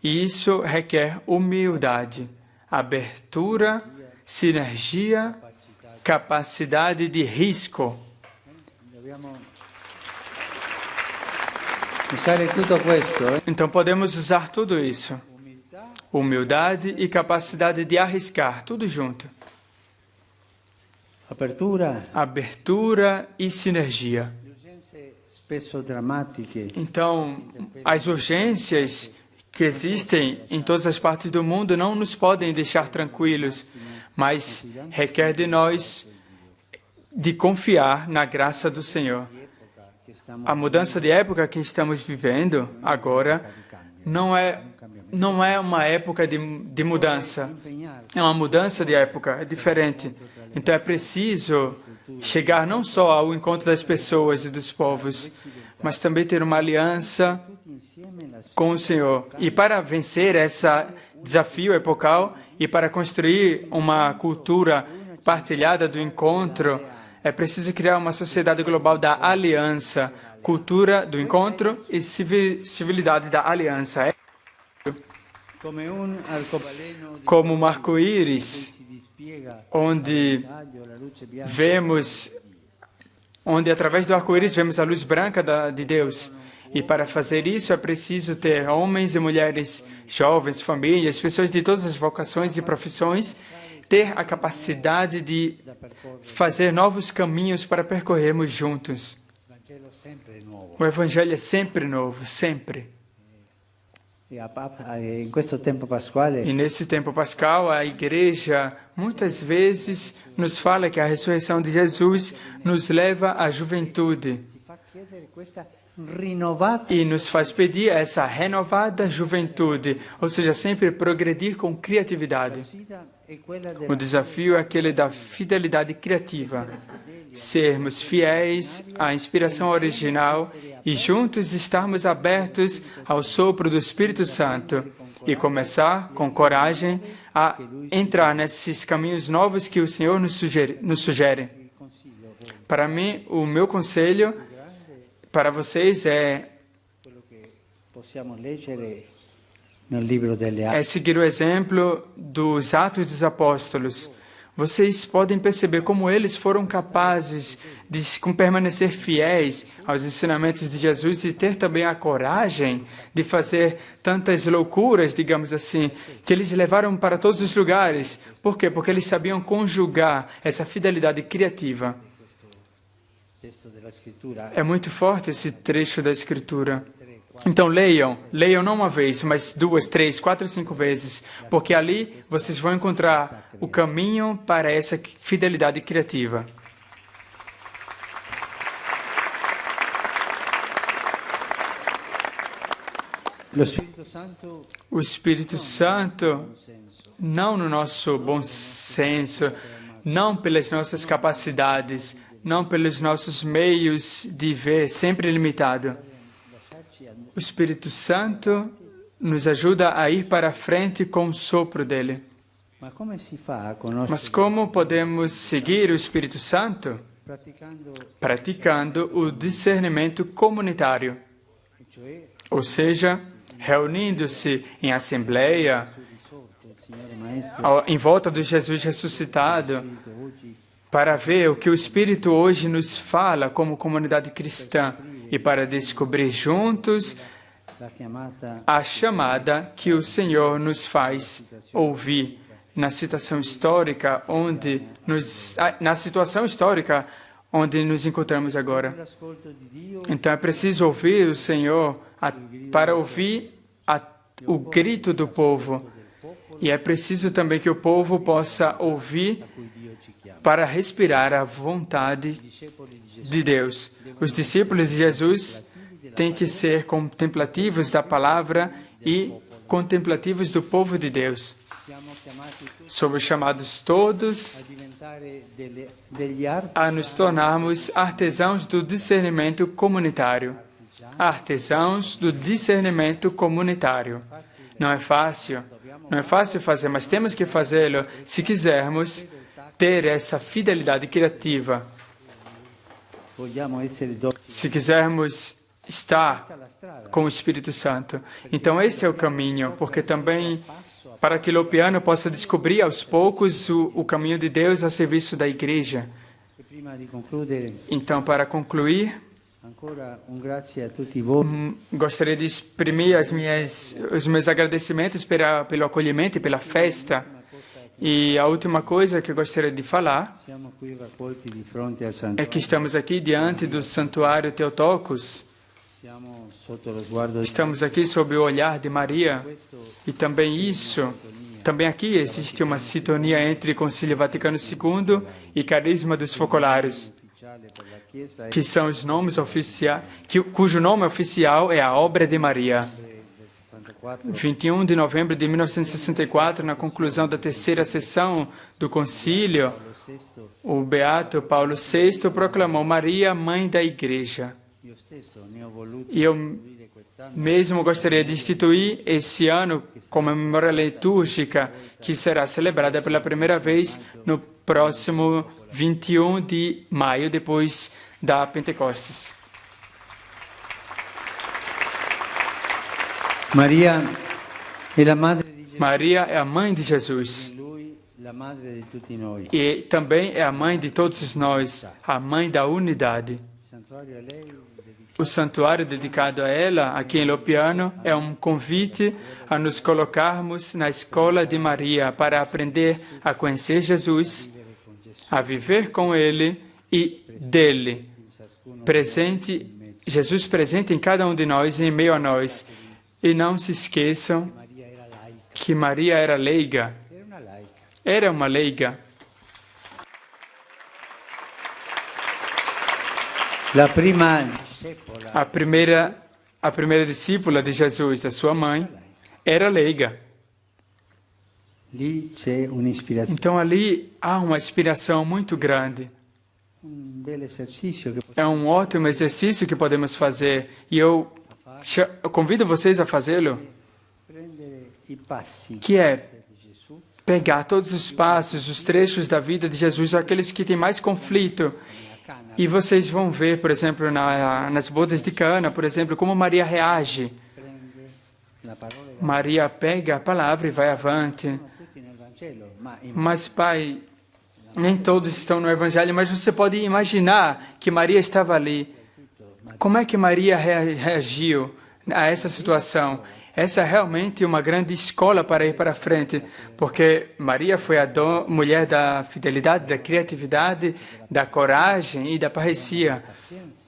E isso requer humildade, abertura, sinergia, capacidade de risco. Então podemos usar tudo isso. Humildade e capacidade de arriscar, tudo junto. Abertura e sinergia. Então, as urgências que existem em todas as partes do mundo não nos podem deixar tranquilos, mas requer de nós de confiar na graça do Senhor. A mudança de época que estamos vivendo agora não é uma época de mudança, é uma mudança de época, é diferente. Então é preciso chegar não só ao encontro das pessoas e dos povos, mas também ter uma aliança com o Senhor. E para vencer esse desafio epocal e para construir uma cultura partilhada do encontro, é preciso criar uma sociedade global da aliança, cultura do encontro e civilidade da aliança. Como um arco-íris, onde através do arco-íris vemos a luz branca de Deus. E para fazer isso é preciso ter homens e mulheres, jovens, famílias, pessoas de todas as vocações e profissões, ter a capacidade de fazer novos caminhos para percorrermos juntos. O Evangelho é sempre novo, sempre. E nesse tempo pascal, a Igreja muitas vezes nos fala que a ressurreição de Jesus nos leva à juventude e nos faz pedir essa renovada juventude, ou seja, sempre progredir com criatividade. O desafio é aquele da fidelidade criativa, sermos fiéis à inspiração original e juntos estarmos abertos ao sopro do Espírito Santo e começar com coragem a entrar nesses caminhos novos que o Senhor nos sugere. Para mim, o meu conselho para vocês é seguir o exemplo dos Atos dos Apóstolos. Vocês podem perceber como eles foram capazes de permanecer fiéis aos ensinamentos de Jesus e ter também a coragem de fazer tantas loucuras, digamos assim, que eles levaram para todos os lugares. Por quê? Porque eles sabiam conjugar essa fidelidade criativa. É muito forte esse trecho da Escritura. Então leiam não uma vez, mas 2, 3, 4, 5 vezes, porque ali vocês vão encontrar o caminho para essa fidelidade criativa. O Espírito Santo, não no nosso bom senso, não pelas nossas capacidades, não pelos nossos meios de ver, sempre limitado. O Espírito Santo nos ajuda a ir para frente com o sopro dele. Mas como podemos seguir o Espírito Santo? Praticando o discernimento comunitário. Ou seja, reunindo-se em assembleia, em volta do Jesus ressuscitado, para ver o que o Espírito hoje nos fala como comunidade cristã e para descobrir juntos a chamada que o Senhor nos faz ouvir na situação histórica onde nos encontramos agora. Então é preciso ouvir o Senhor para ouvir o grito do povo. E é preciso também que o povo possa ouvir para respirar a vontade de Deus. Os discípulos de Jesus têm que ser contemplativos da palavra e contemplativos do povo de Deus. Somos chamados todos a nos tornarmos artesãos do discernimento comunitário. Artesãos do discernimento comunitário. Não é fácil fazer, mas temos que fazê-lo se quisermos ter essa fidelidade criativa. Se quisermos estar com o Espírito Santo. Então esse é o caminho, porque também para que Lopiano possa descobrir aos poucos o caminho de Deus a serviço da igreja. Então, para concluir, gostaria de exprimir os meus agradecimentos pelo acolhimento e pela festa. E a última coisa que eu gostaria de falar é que estamos aqui diante do Santuário Theotokos. Estamos aqui sob o olhar de Maria. E também aqui existe uma sintonia entre Concílio Vaticano II e Carisma dos Focolares, que são os nomes oficiais, cujo nome oficial é a Obra de Maria. 21 de novembro de 1964, na conclusão da terceira sessão do concílio, o beato Paulo VI proclamou Maria, Mãe da Igreja. E eu mesmo gostaria de instituir esse ano como memória litúrgica, que será celebrada pela primeira vez no próximo 21 de maio, depois da Pentecostes. Maria é a mãe de Jesus. E também é a mãe de todos nós, a mãe da unidade. O santuário dedicado a ela, aqui em Lopiano, é um convite a nos colocarmos na escola de Maria para aprender a conhecer Jesus, a viver com Ele e dele. Jesus presente em cada um de nós e em meio a nós. E não se esqueçam que Maria era leiga. Era uma leiga. A primeira discípula de Jesus, a sua mãe, era leiga. Então ali há uma inspiração muito grande. É um ótimo exercício que podemos fazer. E eu convido vocês a fazê-lo, que é pegar todos os passos, os trechos da vida de Jesus, aqueles que têm mais conflito. E vocês vão ver, por exemplo, nas bodas de Cana, por exemplo, como Maria reage. Maria pega a palavra e vai avante. Mas, Pai, nem todos estão no Evangelho, mas você pode imaginar que Maria estava ali. Como é que Maria reagiu a essa situação? Essa é realmente uma grande escola para ir para frente, porque Maria foi a mulher da fidelidade, da criatividade, da coragem e da parresia,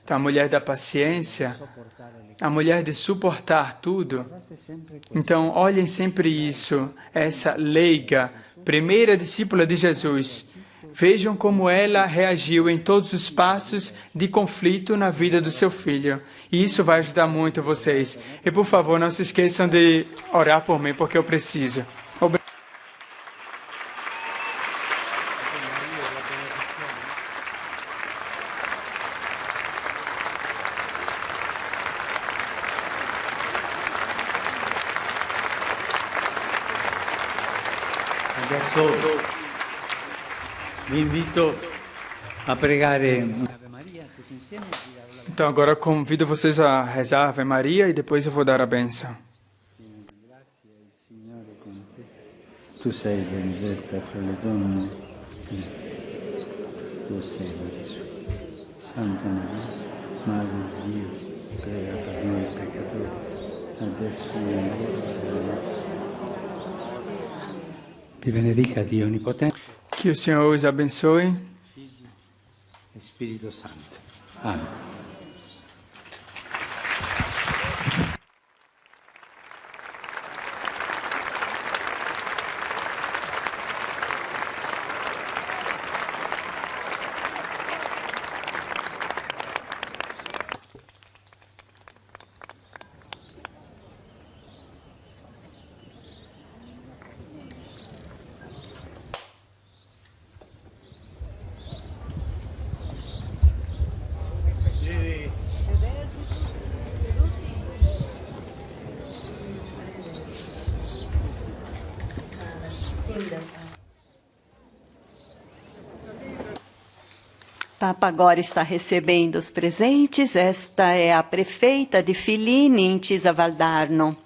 a mulher da paciência, a mulher de suportar tudo. Então, olhem sempre isso, essa leiga, primeira discípula de Jesus. Vejam como ela reagiu em todos os passos de conflito na vida do seu filho. E isso vai ajudar muito vocês. E, por favor, não se esqueçam de orar por mim, porque eu preciso. Obrigado. Adesso vi invito a pregare Ave Maria tutti insieme. Então, agora convido vocês a rezar a Ave Maria e depois eu vou dar a bênção. Tu sei benedetta fra le donne, tu sei Gesù. Santa Maria, Madre di Dio, prega per noi peccatori, adesso e nell'ora Vi benedica Dio Onnipotente. Que o Senhor os abençoe. Espírito Santo. Amém. Papa agora está recebendo os presentes. Esta é a prefeita de Filini, em Tisa Valdarno.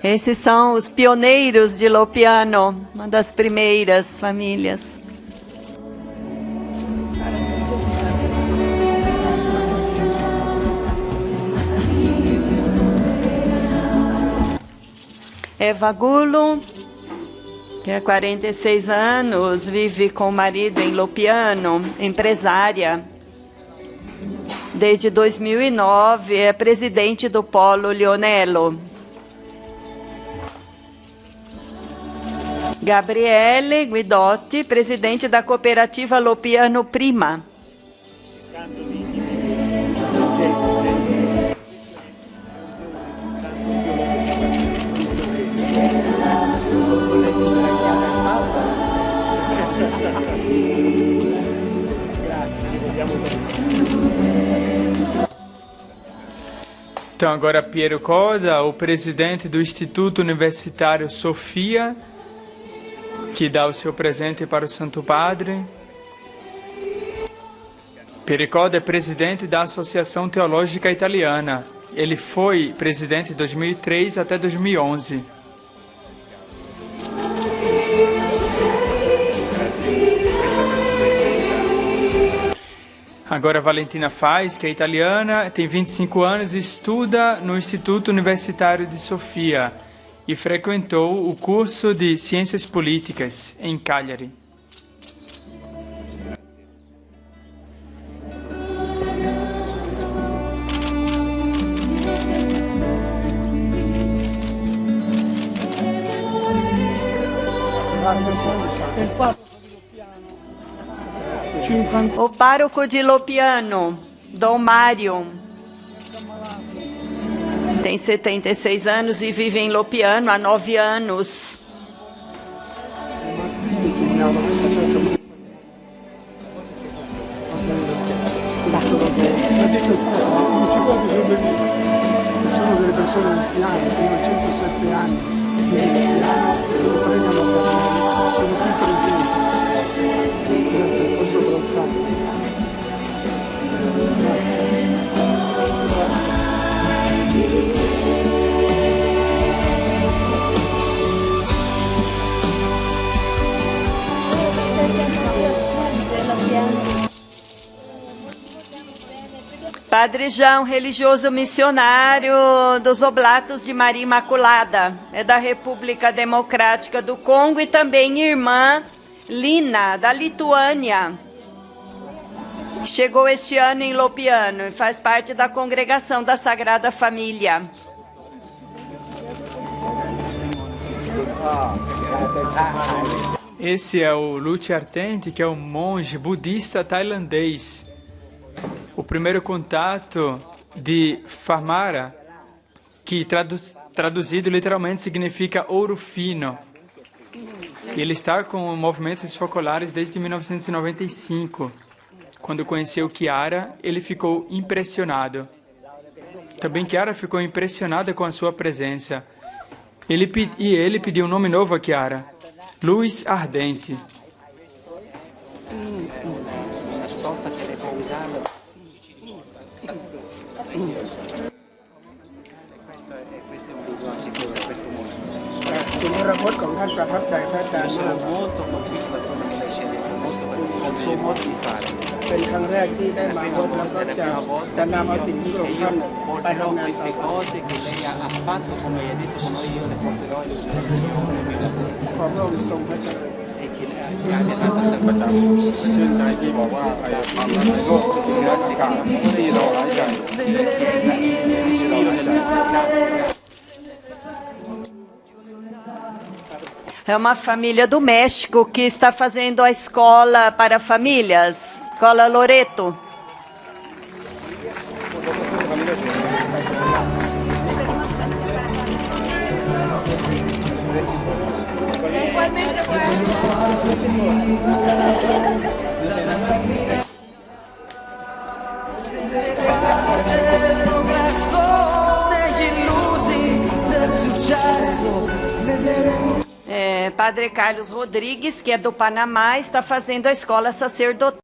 Esses são os pioneiros de Lopiano, uma das primeiras famílias. Eva Gulo, que há 46 anos vive com o marido em Lopiano, empresária. Desde 2009 é presidente do Polo Lionello. Gabriele Guidotti, presidente da cooperativa Lopiano Prima. Então agora Piero Coda, o presidente do Instituto Universitário Sofia, que dá o seu presente para o Santo Padre. Piero Coda é presidente da Associação Teológica Italiana. Ele foi presidente de 2003 até 2011. Agora Valentina Fais, que é italiana, tem 25 anos e estuda no Instituto Universitário de Sofia e frequentou o curso de Ciências Políticas em Cagliari. O pároco de Lopiano, Dom Mário, tem 76 anos e vive em Lopiano há 9 anos. Sono delle persone anziane, fino a 107 anni, sono qui presenti. Grazie, posso abbracciarti. Padre João, religioso missionário dos Oblatos de Maria Imaculada, é da República Democrática do Congo, e também irmã Lina, da Lituânia. Chegou este ano em Lopiano e faz parte da congregação da Sagrada Família. Esse é o Luchi Artenti, que é um monge budista tailandês. O primeiro contato de Farmara, que traduzido literalmente significa ouro fino. E ele está com movimentos focolares desde 1995. Quando conheceu Chiara, ele ficou impressionado. Também Chiara ficou impressionada com a sua presença. Ele pediu um nome novo a Chiara, Luz Ardente. La stoffa che lei può usare. Questo è un video anche per questo mondo. สิ่งที่เราโพสต์ของท่านประทับใจพระอาจาร Io ย์ sono มาก molto colpito da quello che lei ci ha detto, molto colpito dal suo modo di fare. เป็นครั้งแรกที่ได้มาพบแล้วก็จะนำเอาสิ่งที่พระองค์ E ท่าน io ไป porterò ทำงานต่อ queste ไป cose che lei ha fatto, come hai detto con noi, io le porterò e le userò nel mio lavoro. ขอพระองค์ทรงพระเจริญ E che grazie tanta sempre tanto. ชื่นใจที่บอกว่าไอ้ความรักในโลกคือรักสิกาที่เราหายใจที่เราหายใจ É uma família do México que está fazendo a escola para famílias, Escola Loreto. del progresso, negli illusi del successo, nelle Padre Carlos Rodrigues, que é do Panamá, está fazendo a escola sacerdotal.